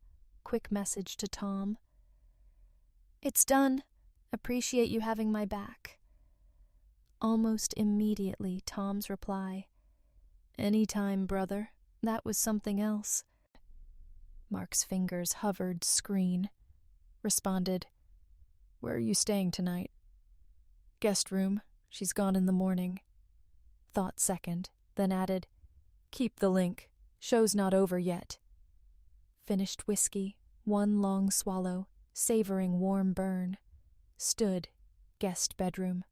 quick message to Tom. It's done. Appreciate you having my back. Almost immediately, Tom's reply. Anytime, brother. That was something else. Mark's fingers hovered screen. Responded, Where are you staying tonight? Guest room. She's gone in the morning. Thought second, then added, Keep the link. Show's not over yet. Finished whiskey, one long swallow, savoring warm burn. Stood, guest bedroom.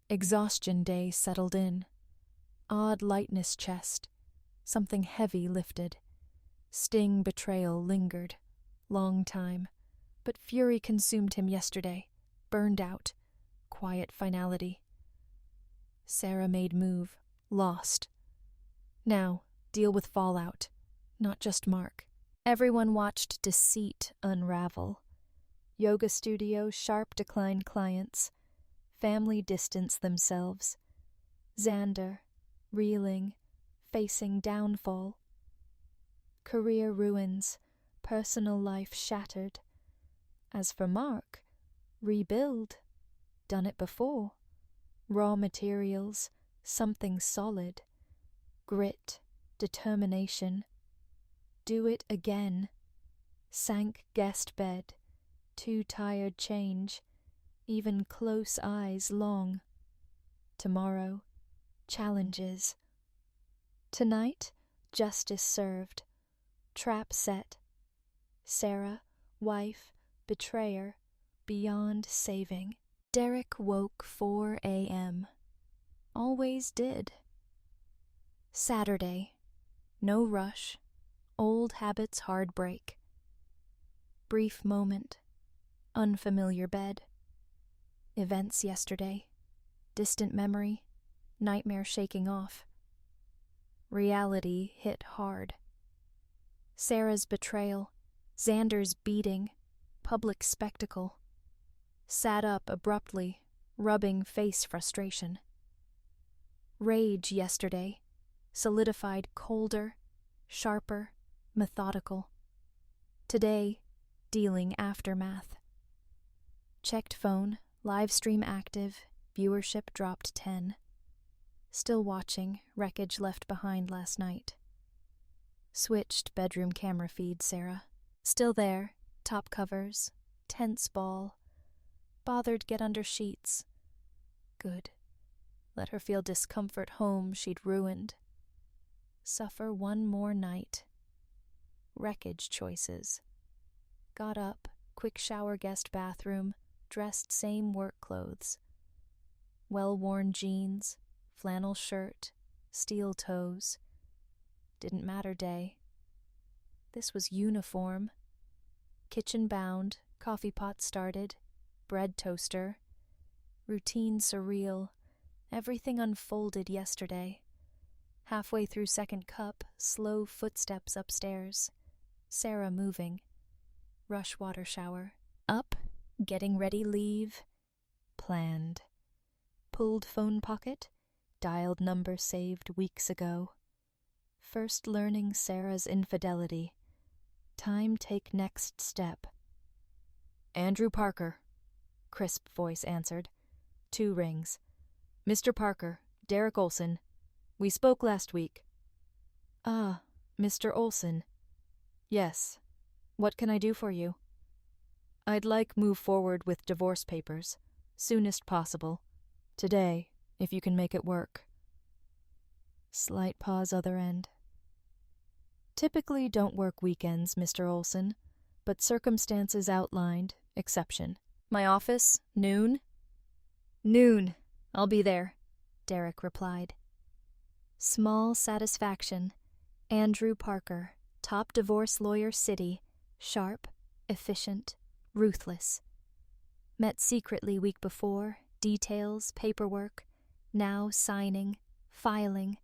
Exhaustion day settled in. Odd lightness chest. Something heavy lifted. Sting betrayal lingered. Long time. But fury consumed him yesterday. Burned out. Quiet finality. Sarah made move. Lost. Now, deal with fallout. Not just Mark. Everyone watched deceit unravel. Yoga studio sharp decline clients. Family distance themselves. Xander, reeling, facing downfall. Career ruins, personal life shattered. As for Mark, rebuild. Done it before. Raw materials, something solid. Grit, determination. Do it again. Sank guest bed. Too tired change. Even close eyes long. Tomorrow, challenges. Tonight, justice served. Trap set. Sarah, wife, betrayer, beyond saving. Derek woke 4 a.m. Always did. Saturday. No rush. Old habits hard break. Brief moment. Unfamiliar bed. Events yesterday. Distant memory. Nightmare shaking off. Reality hit hard. Sarah's betrayal. Xander's beating. Public spectacle. Sat up abruptly, rubbing face frustration. Rage yesterday. Solidified colder, sharper, methodical. Today, dealing aftermath. Checked phone, live stream active, viewership dropped 10. Still watching, wreckage left behind last night. Switched bedroom camera feed, Sarah. Still there, top covers, tense ball. Bothered get under sheets. Good. Let her feel discomfort home she'd ruined. Suffer one more night. Wreckage choices. Got up, quick shower guest bathroom, dressed same work clothes. Well-worn jeans, flannel shirt, steel toes. Didn't matter day. This was uniform. Kitchen bound, coffee pot started, bread toaster. Routine surreal. Everything unfolded yesterday. Halfway through second cup, slow footsteps upstairs. Sarah moving. Rush water shower. Up, getting ready leave. Planned. Pulled phone pocket. Dialed number saved weeks ago. First learning Sarah's infidelity. Time take next step. Andrew Parker, crisp voice answered. 2 rings. Mr. Parker, Derek Olson. We spoke last week. Ah, Mr. Olson. Yes. What can I do for you? I'd like move forward with divorce papers. Soonest possible. Today, if you can make it work. Slight pause other end. Typically don't work weekends, Mr. Olson, but circumstances outlined, exception. My office, noon? Noon. I'll be there, Derek replied. Small satisfaction. Andrew Parker, top divorce lawyer city, sharp, efficient, ruthless. Met secretly week before, details, paperwork, now signing, filing.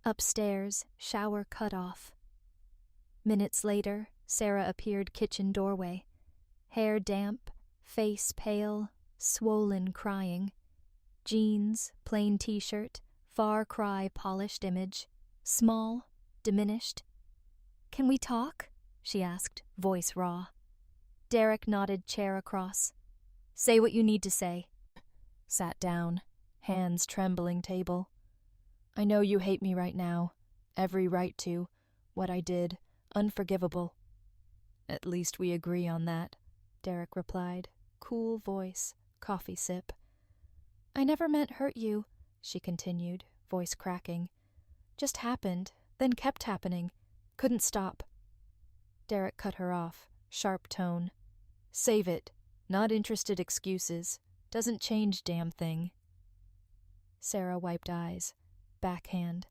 Upstairs, shower cut off. Minutes later, Sarah appeared kitchen doorway. Hair damp, face pale, swollen crying. Jeans, plain t-shirt, far cry polished image. Small, diminished. Can we talk? She asked, voice raw. Derek nodded chair across. Say what you need to say. Sat down, hands trembling table. I know you hate me right now. Every right to. What I did. Unforgivable. At least we agree on that, Derek replied. Cool voice, coffee sip. I never meant hurt you, she continued, voice cracking. Just happened, then kept happening. Couldn't stop. Derek cut her off, sharp tone. Save it. Not interested excuses. Doesn't change damn thing. Sarah wiped eyes. Backhand.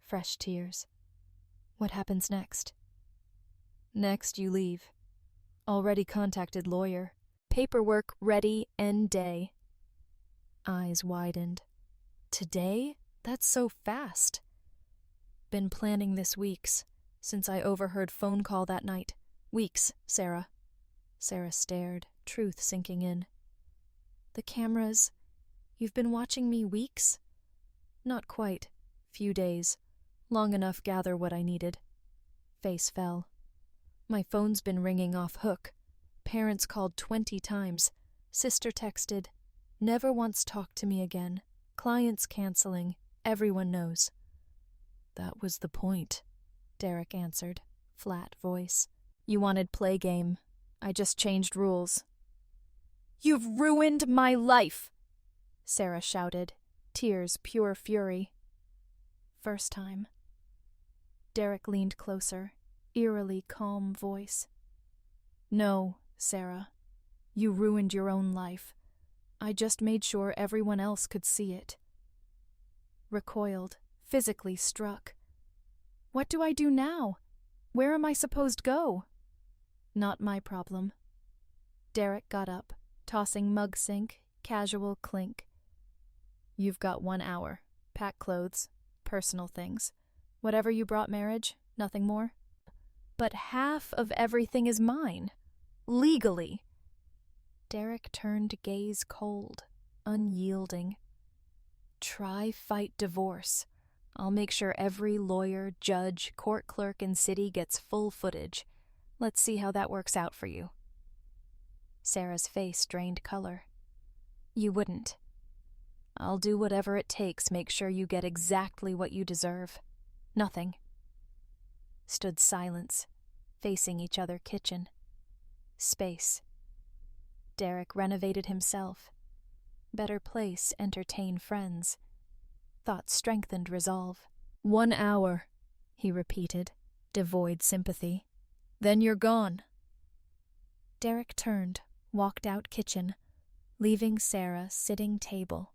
Fresh tears. What happens next? Next, you leave. Already contacted lawyer. Paperwork ready end day. Eyes widened. Today? That's so fast. Been planning this weeks, since I overheard phone call that night. Weeks, Sarah. Sarah stared, truth sinking in. The cameras. You've been watching me weeks? Not quite. Few days. Long enough gather what I needed. Face fell. My phone's been ringing off hook. Parents called 20 times. Sister texted. Never once talked to me again. Clients canceling. Everyone knows. That was the point, Derek answered, flat voice. You wanted play game. I just changed rules. You've ruined my life, Sarah shouted, tears pure fury. First time. Derek leaned closer, eerily calm voice. No, Sarah. You ruined your own life. I just made sure everyone else could see it. Recoiled, physically struck. What do I do now? Where am I supposed go? Not my problem. Derek got up, tossing mug sink, casual clink. You've got 1 hour. Pack clothes, personal things. Whatever you brought marriage, nothing more. But half of everything is mine. Legally. Derek turned gaze cold, unyielding. Try fight divorce. I'll make sure every lawyer, judge, court clerk in city gets full footage. Let's see how that works out for you. Sarah's face drained color. You wouldn't. I'll do whatever it takes, make sure you get exactly what you deserve. Nothing. stood silence, facing each other kitchen. Space. Derek renovated himself. Better place entertain friends. Thought strengthened resolve. 1 hour, he repeated, devoid sympathy. Then you're gone. Derek turned, walked out kitchen, leaving Sarah sitting table.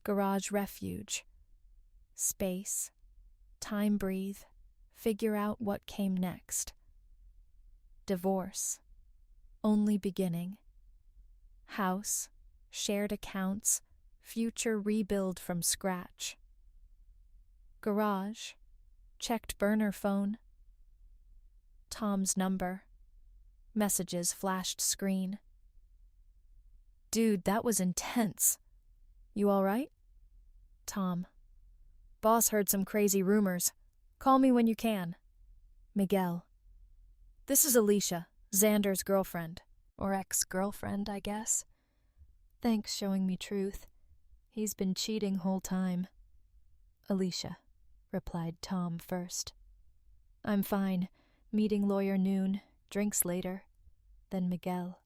Garage refuge. Space. Time breathe. Figure out what came next. Divorce. Only beginning. House. Shared accounts. Future rebuild from scratch. Garage. Checked burner phone. Tom's number. Messages flashed screen. Dude, that was intense. You all right? Tom. Boss heard some crazy rumors. Call me when you can. Miguel. This is Alicia, Xander's girlfriend. Or ex-girlfriend, I guess. Thanks showing me truth. He's been cheating whole time. Alicia, replied Tom first. I'm fine. Meeting lawyer noon. Drinks later. Then Miguel.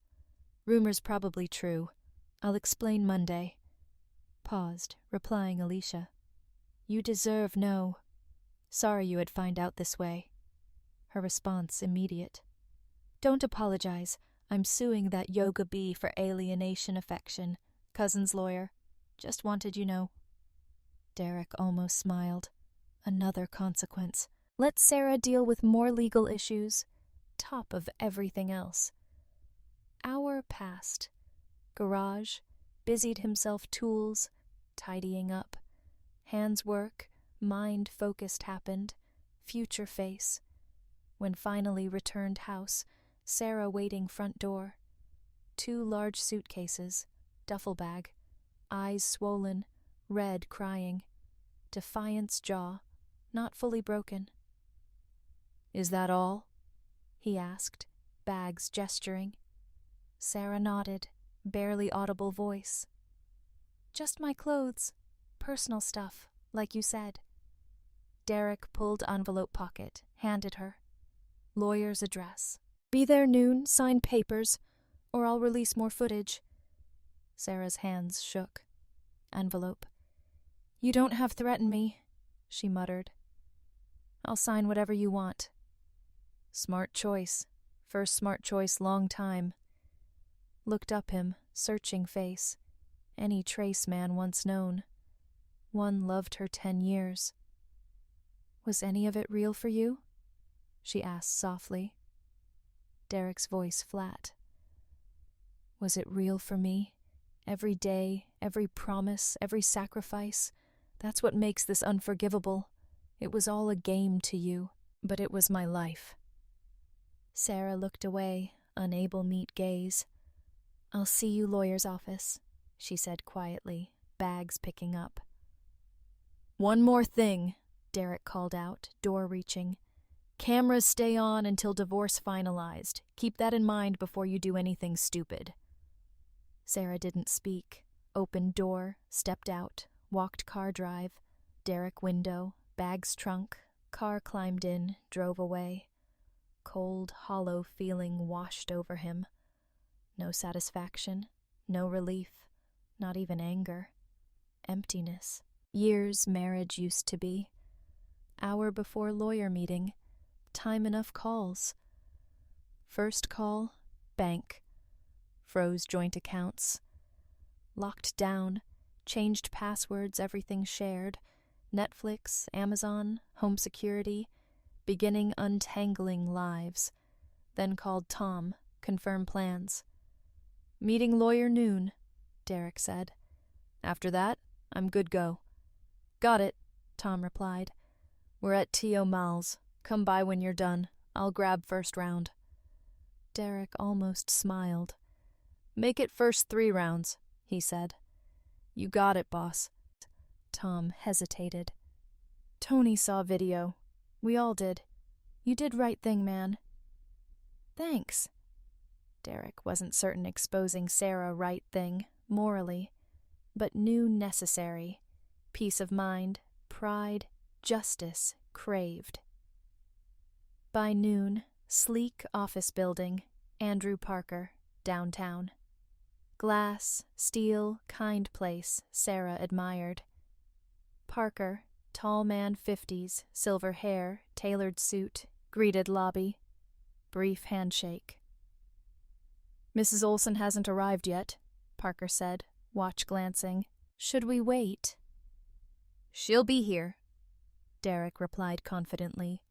Rumors probably true. I'll explain Monday. Paused, replying Alicia. You deserve no. Sorry you had find out this way. Her response immediate. Don't apologize. I'm suing that yoga bee for alienation affection. Cousin's lawyer. Just wanted you know. Derek almost smiled. Another consequence. Let Sarah deal with more legal issues. Top of everything else. Hour passed. Garage. Busied himself tools. Tidying up. Hands work. Mind focused happened. Future face. When finally returned house, Sarah waiting front door. 2 large suitcases. Duffel bag. Eyes swollen. Red crying. Defiance jaw. Not fully broken. Is that all? He asked, bags gesturing. Sarah nodded, barely audible voice. Just my clothes. Personal stuff, like you said. Derek pulled envelope pocket, handed her. Lawyer's address. Be there noon, sign papers, or I'll release more footage. Sarah's hands shook. Envelope. You don't have threatened me, she muttered. I'll sign whatever you want. Smart choice. First smart choice long time. Looked up him, searching face. Any trace man once known. One loved her 10 years. Was any of it real for you? She asked softly. Derek's voice flat. Was it real for me? Every day, every promise, every sacrifice. That's what makes this unforgivable. It was all a game to you, but it was my life. Sarah looked away, unable meet gaze. I'll see you lawyer's office, she said quietly, bags picking up. One more thing, Derek called out, door reaching. Cameras stay on until divorce finalized. Keep that in mind before you do anything stupid. Sarah didn't speak. Opened door, stepped out, walked car drive. Derek window, bags trunk, car climbed in, drove away. Cold, hollow feeling washed over him. No satisfaction, no relief, not even anger. Emptiness. Years marriage used to be. Hour before lawyer meeting. Time enough calls. First call, bank. Froze joint accounts. Locked down, changed passwords, everything shared. Netflix, Amazon, home security. Beginning untangling lives. Then called Tom, confirm plans. Meeting lawyer noon, Derek said. After that, I'm good go. Got it, Tom replied. We're at T.O. Mal's. Come by when you're done. I'll grab first round. Derek almost smiled. Make it first 3 rounds, he said. You got it, boss. Tom hesitated. Tony saw video. We all did. You did right thing, man. Thanks. Derek wasn't certain exposing Sarah right thing, morally, but knew necessary. Peace of mind, pride, justice craved. By noon, sleek office building, Andrew Parker, downtown. Glass, steel, kind place Sarah admired. Parker, tall man 50s, silver hair, tailored suit, greeted lobby. Brief handshake. "Mrs. Olson hasn't arrived yet," Parker said, watch glancing. "Should we wait?" "She'll be here," Derek replied confidently.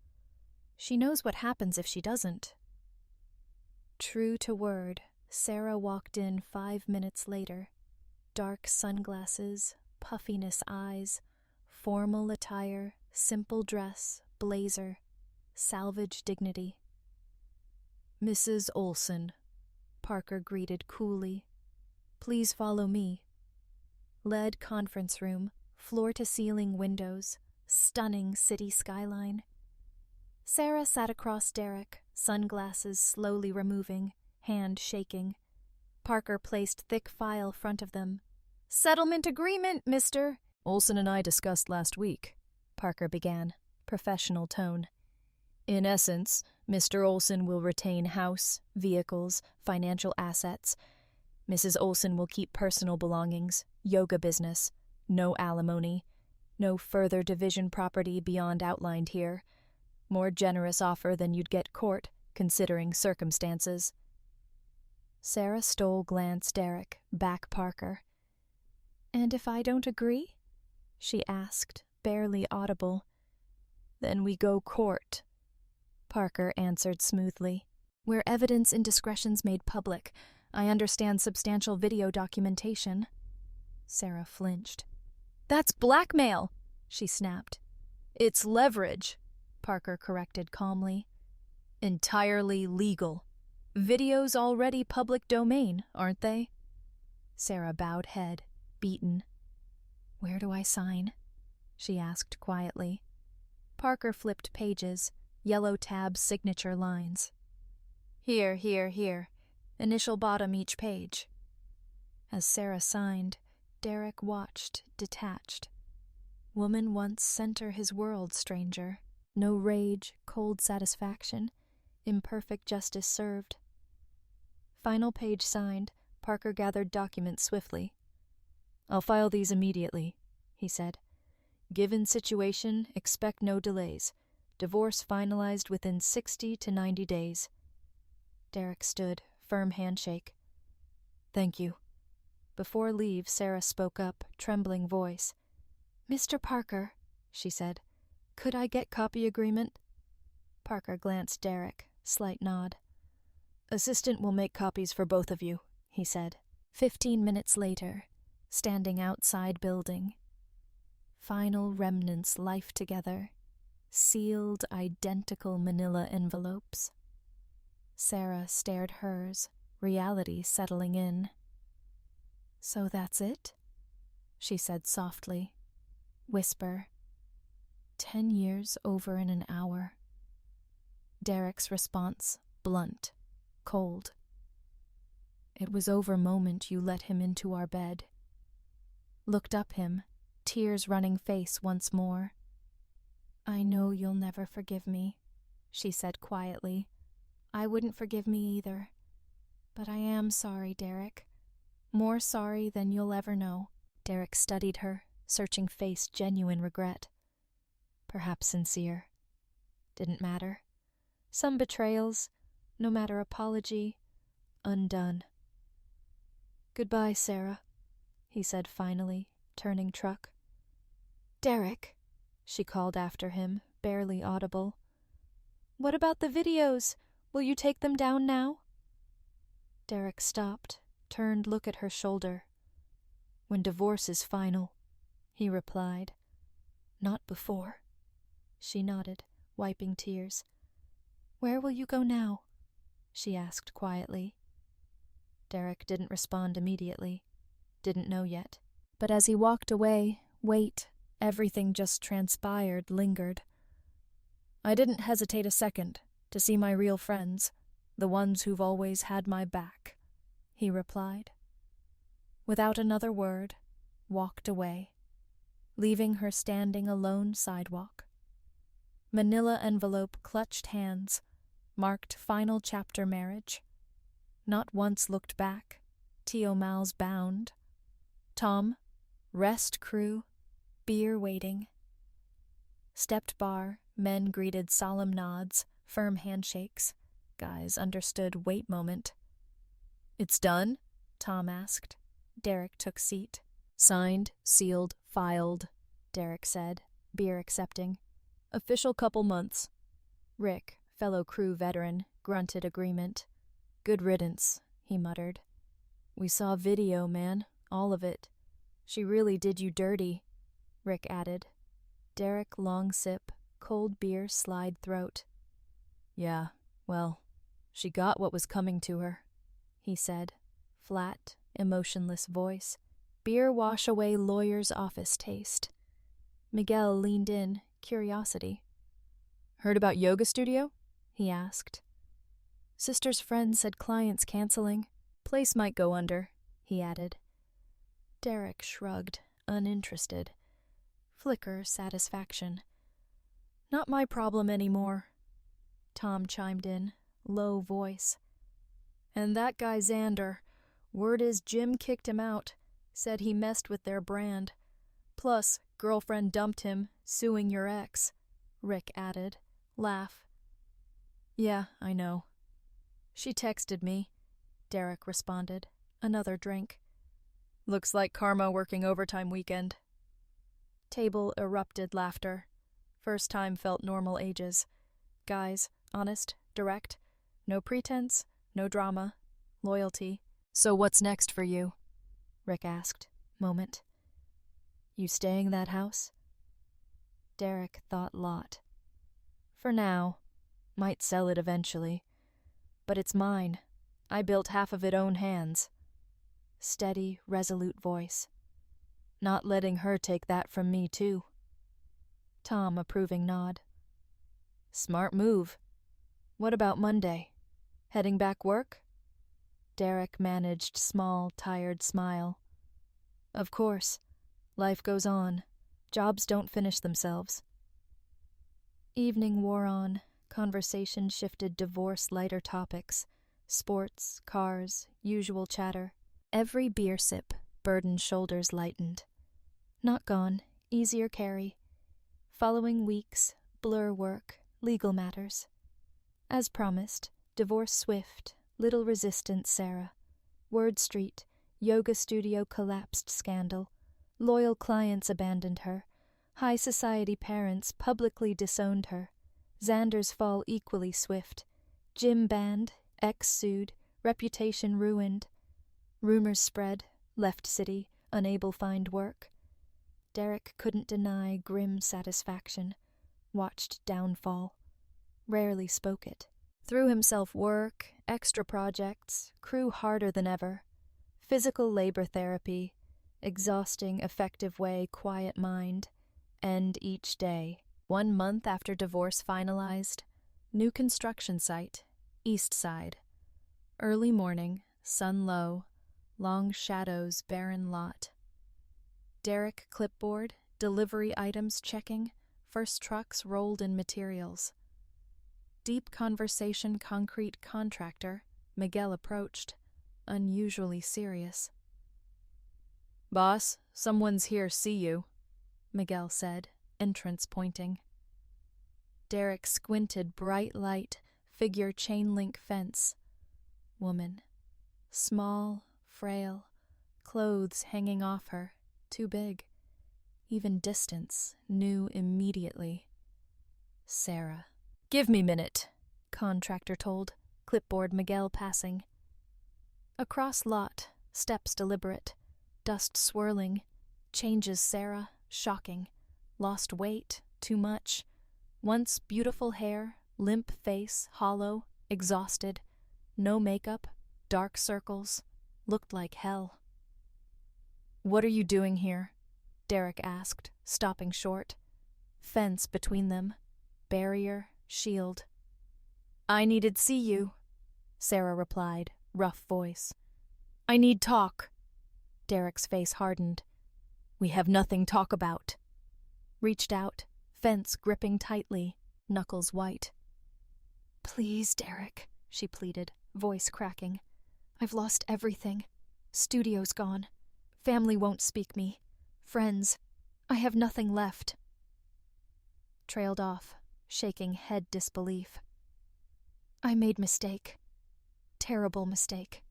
"She knows what happens if she doesn't." True to word, Sarah walked in 5 minutes later. Dark sunglasses, puffiness eyes, formal attire, simple dress, blazer, salvage dignity. "Mrs. Olson," Parker greeted coolly. "Please follow me." Led conference room, floor-to-ceiling windows, stunning city skyline. Sarah sat across Derek, sunglasses slowly removing, hand shaking. Parker placed thick file front of them. "Settlement agreement, mister." "Olson and I discussed last week," Parker began, professional tone. "In essence, Mr. Olson will retain house, vehicles, financial assets. Mrs. Olson will keep personal belongings, yoga business, no alimony, no further division property beyond outlined here. More generous offer than you'd get court, considering circumstances." Sarah stole glance Derek, back Parker. "And if I don't agree?" she asked, barely audible. "Then we go court," Parker answered smoothly. "Where evidence indiscretions made public. I understand substantial video documentation." Sarah flinched. "That's blackmail," she snapped. "It's leverage," Parker corrected calmly. "Entirely legal. Videos already public domain, aren't they?" Sarah bowed head, beaten. "Where do I sign?" she asked quietly. Parker flipped pages, yellow tab signature lines. "Here, here, here. Initial bottom each page." As Sarah signed, Derek watched, detached. Woman once center his world, stranger. No rage, cold satisfaction, imperfect justice served. Final page signed, Parker gathered documents swiftly. "I'll file these immediately," he said. "Given situation, expect no delays. Divorce finalized within 60 to 90 days. Derek stood, firm handshake. "Thank you." Before leave, Sarah spoke up, trembling voice. "Mr. Parker," she said, "could I get copy agreement?" Parker glanced Derek, slight nod. "Assistant will make copies for both of you," he said. 15 minutes later, standing outside building. Final remnants life together. Sealed, identical manila envelopes. Sarah stared hers, reality settling in. "So that's it?" she said softly. Whisper. 10 years over in an hour. Derek's response, blunt, cold. "It was over moment you let him into our bed." Looked up him, tears running face once more. "I know you'll never forgive me," she said quietly. "I wouldn't forgive me either. But I am sorry, Derek. More sorry than you'll ever know." Derek studied her, searching face genuine regret. Perhaps sincere. Didn't matter. Some betrayals, no matter apology, undone. "Goodbye, Sarah," he said finally, turning truck. "Derek," she called after him, barely audible. "What about the videos? Will you take them down now?" Derek stopped, turned look at her shoulder. "When divorce is final," he replied. "Not before." She nodded, wiping tears. "Where will you go now?" she asked quietly. Derek didn't respond immediately. Didn't know yet. But as he walked away, everything just transpired, lingered. "I didn't hesitate a second to see my real friends, the ones who've always had my back," he replied. Without another word, walked away, leaving her standing alone sidewalk. Manila envelope clutched hands, marked final chapter marriage. Not once looked back. Tio Mal's bound. Tom, rest crew, beer waiting. Stepped bar, men greeted solemn nods, firm handshakes. Guys understood wait moment. "It's done?" Tom asked. Derek took seat. "Signed, sealed, filed," Derek said, beer accepting. "Official couple months." Rick, fellow crew veteran, grunted agreement. "Good riddance," he muttered. "We saw video, man, all of it. She really did you dirty," Rick added. Derek long sip, cold beer slide throat. "Yeah, well, she got what was coming to her," he said, flat, emotionless voice. Beer wash away lawyer's office taste. Miguel leaned in, curiosity. "Heard about yoga studio?" he asked. "Sister's friend said clients canceling. Place might go under," he added. Derek shrugged, uninterested. Flicker satisfaction. "Not my problem anymore." Tom chimed in, low voice. "And that guy Xander, word is Jim kicked him out, said he messed with their brand. Plus, girlfriend dumped him, suing your ex," Rick added. Laugh. "Yeah, I know." "She texted me," Derek responded. Another drink. "Looks like karma working overtime weekend." Table erupted laughter. First time felt normal ages. Guys, honest, direct. No pretense, no drama. Loyalty. "So what's next for you?" Rick asked. Moment. "You staying that house?" Derek thought lot. "For now. Might sell it eventually. But it's mine. I built half of it own hands." Steady, resolute voice. "Not letting her take that from me, too." Tom approving nod. "Smart move. What about Monday? Heading back work?" Derek managed small, tired smile. "Of course. Life goes on. Jobs don't finish themselves." Evening wore on. Conversation shifted divorce lighter topics. Sports, cars, usual chatter. Every beer sip, burdened shoulders lightened. Not gone, easier carry. Following weeks, blur work, legal matters. As promised, divorce swift, little resistance Sarah. Word Street, yoga studio collapsed scandal. Loyal clients abandoned her. High society parents publicly disowned her. Xander's fall equally swift. Gym banned, ex sued, reputation ruined. Rumors spread, left city, unable find work. Derek couldn't deny grim satisfaction. Watched downfall. Rarely spoke it. Threw himself work, extra projects, crew harder than ever. Physical labor therapy, exhausting effective way, quiet mind. End each day. 1 month after divorce finalized. New construction site, East Side. Early morning, sun low, long shadows, barren lot. Derek clipboard, delivery items checking, first trucks rolled in materials. Deep conversation concrete contractor, Miguel approached, unusually serious. "Boss, someone's here, see you," Miguel said, entrance pointing. Derek squinted, bright light, figure chain link fence. Woman. Small, frail, clothes hanging off her, too big. Even distance, knew immediately. Sarah. "Give me minute," contractor told, clipboard Miguel passing. Across lot, steps deliberate, dust swirling, changes Sarah, shocking. Lost weight, too much. Once beautiful hair, limp face, hollow, exhausted. No makeup, dark circles, looked like hell. "What are you doing here?" Derek asked, stopping short. Fence between them. Barrier, shield. "I needed see you," Sarah replied, rough voice. "I need talk." Derek's face hardened. "We have nothing talk about." Reached out, fence gripping tightly. knuckles white. "Please, Derek," she pleaded, voice cracking. "I've lost everything. Studio's gone. Family won't speak me. Friends. I have nothing left." Trailed off, shaking head disbelief. "I made mistake. Terrible mistake."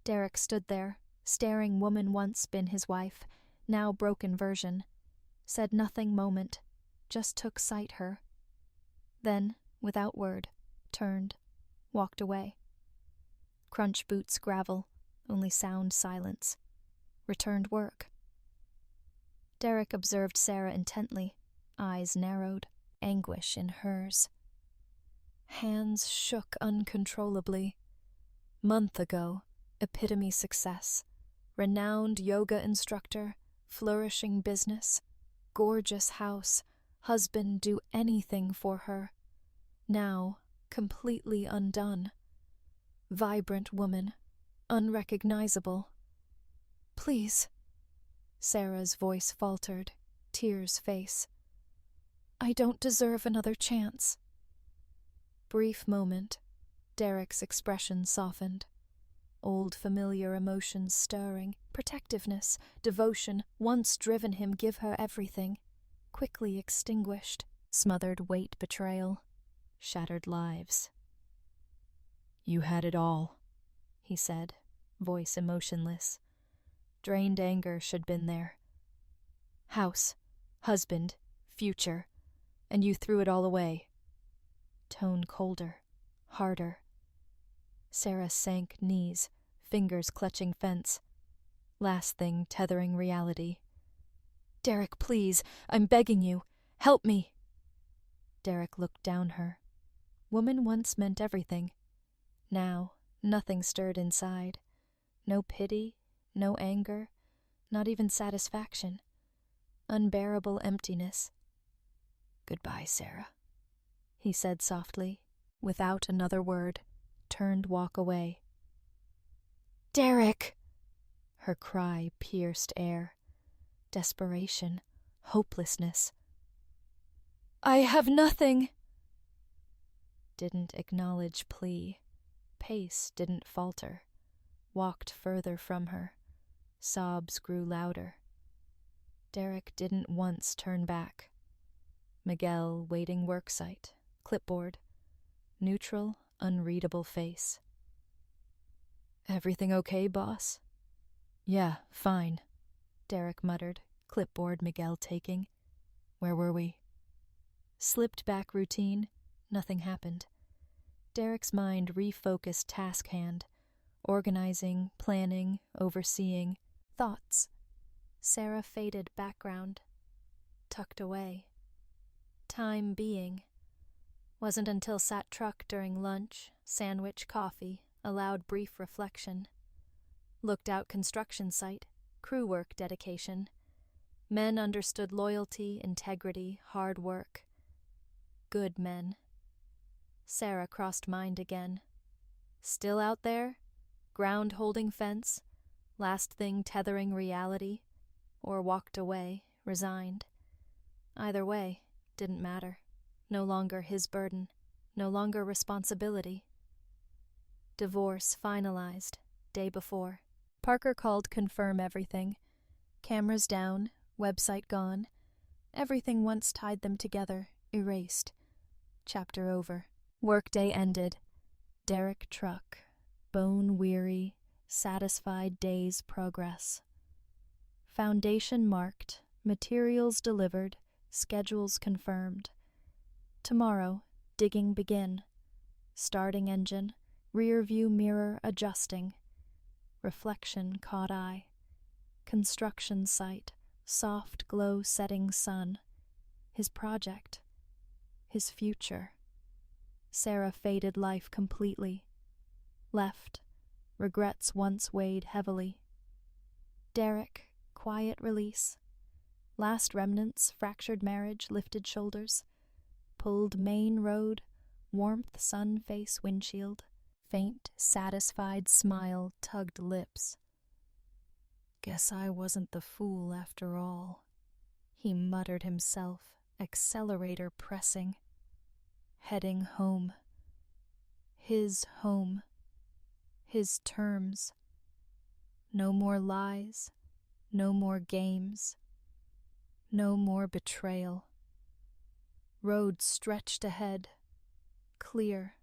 Derek stood there, staring woman once been his wife, now broken version. Said nothing moment, just took sight her. Then, without word, turned, walked away. Crunch boots gravel, only sound silence. Returned work. Derek observed Sarah intently, eyes narrowed, anguish in hers. Hands shook uncontrollably. Month ago, epitome success, renowned yoga instructor, flourishing business, gorgeous house, husband do anything for her. Now, completely undone. Vibrant woman, unrecognizable. "Please," Sarah's voice faltered, tears face. "I don't deserve another chance." Brief moment, Derek's expression softened. Old familiar emotions stirring, protectiveness, devotion, once driven him give her everything, quickly extinguished, smothered weight betrayal, shattered lives. "You had it all," he said, voice emotionless. Drained anger should been there. "House, husband, future, and you threw it all away." Tone colder, harder. Sarah sank knees, fingers clutching fence. Last thing tethering reality. "Derek, please, I'm begging you. Help me." Derek looked down her. Woman once meant everything. Now, nothing stirred inside. No pity, no anger, not even satisfaction. Unbearable emptiness. "Goodbye, Sarah," he said softly, without another word, turned walk away. "Derek!" Her cry pierced air. Desperation, hopelessness. "I have nothing." Didn't acknowledge plea. Pace didn't falter. Walked further from her. Sobs grew louder. Derek didn't once turn back. Miguel waiting worksite, clipboard. Neutral, unreadable face. "Everything okay, boss?" "Yeah, fine," Derek muttered, clipboard Miguel taking. "Where were we?" Slipped back routine, nothing happened. Derek's mind refocused task hand, organizing, planning, overseeing. Thoughts. Sarah faded background. Tucked away. Time being. Wasn't until sat truck during lunch, sandwich, coffee, allowed brief reflection. Looked out construction site, crew work dedication. Men understood loyalty, integrity, hard work. Good men. Sarah crossed mind again. Still out there? Ground holding fence? Last thing tethering reality? Or walked away, resigned? Either way, didn't matter. No longer his burden. No longer responsibility. Divorce finalized, day before. Parker called confirm everything. Cameras down, website gone. Everything once tied them together, erased. Chapter over. Workday ended. Derek truck. Bone-weary, satisfied day's progress. Foundation marked, materials delivered, schedules confirmed. Tomorrow, digging begin. Starting engine, rear view mirror adjusting. Reflection caught eye. Construction site, soft glow setting sun. His project. His future. Sarah faded life completely. Left. Regrets once weighed heavily. Derek, quiet release. Last remnants, fractured marriage, lifted shoulders. Pulled main road, warmth sun face windshield. Faint, satisfied smile tugged lips. "Guess I wasn't the fool after all," he muttered himself, accelerator pressing. heading home. His home. His terms. No more lies, no more games, no more betrayal. Road stretched ahead, clear,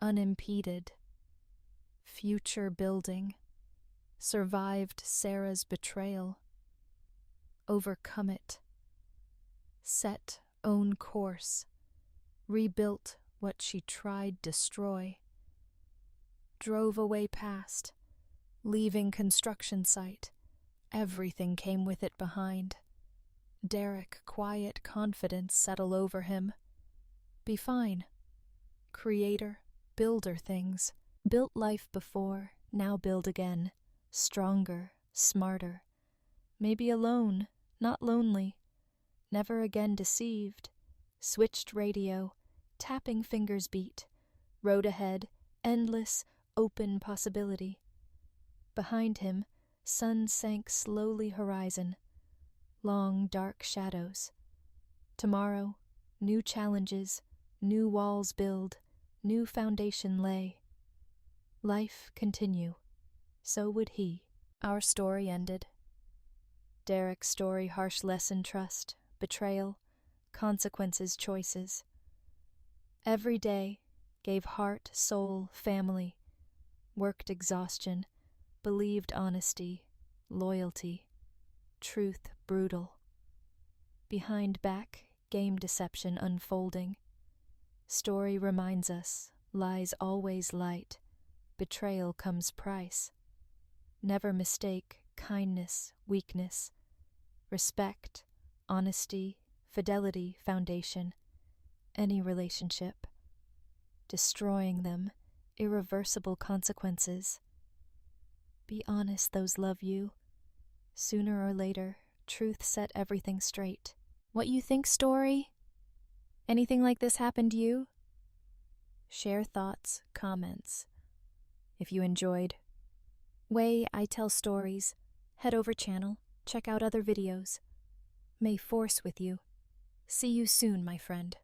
unimpeded. Future building. Survived Sarah's betrayal. Overcome it. Set own course. Rebuilt what she tried destroy. Drove away past, leaving construction site. Everything came with it behind. Derek, quiet confidence settle over him. Be fine. Creator, builder things. Built life before, now build again. Stronger, smarter. Maybe alone, not lonely. Never again deceived. Switched radio, tapping fingers beat. Road ahead, endless, open possibility. Behind him, sun sank slowly horizon. Long dark shadows. Tomorrow, new challenges, new walls build, new foundation lay. Life continue. So would he. Our story ended. Derek's story, harsh lesson, trust, betrayal, consequences, choices. Every day gave heart, soul, family, worked exhaustion, believed honesty, loyalty, truth brutal. Behind back, game deception unfolding. Story reminds us, lies always light, betrayal comes price. Never mistake kindness, weakness, respect, honesty, fidelity, foundation, any relationship. Destroying them, irreversible consequences. Be honest, those love you. Sooner or later, truth set everything straight. What you think, story? Anything like this happened to you? Share thoughts, comments. If you enjoyed way I tell stories, head over channel, check out other videos. May force with you. See you soon, my friend.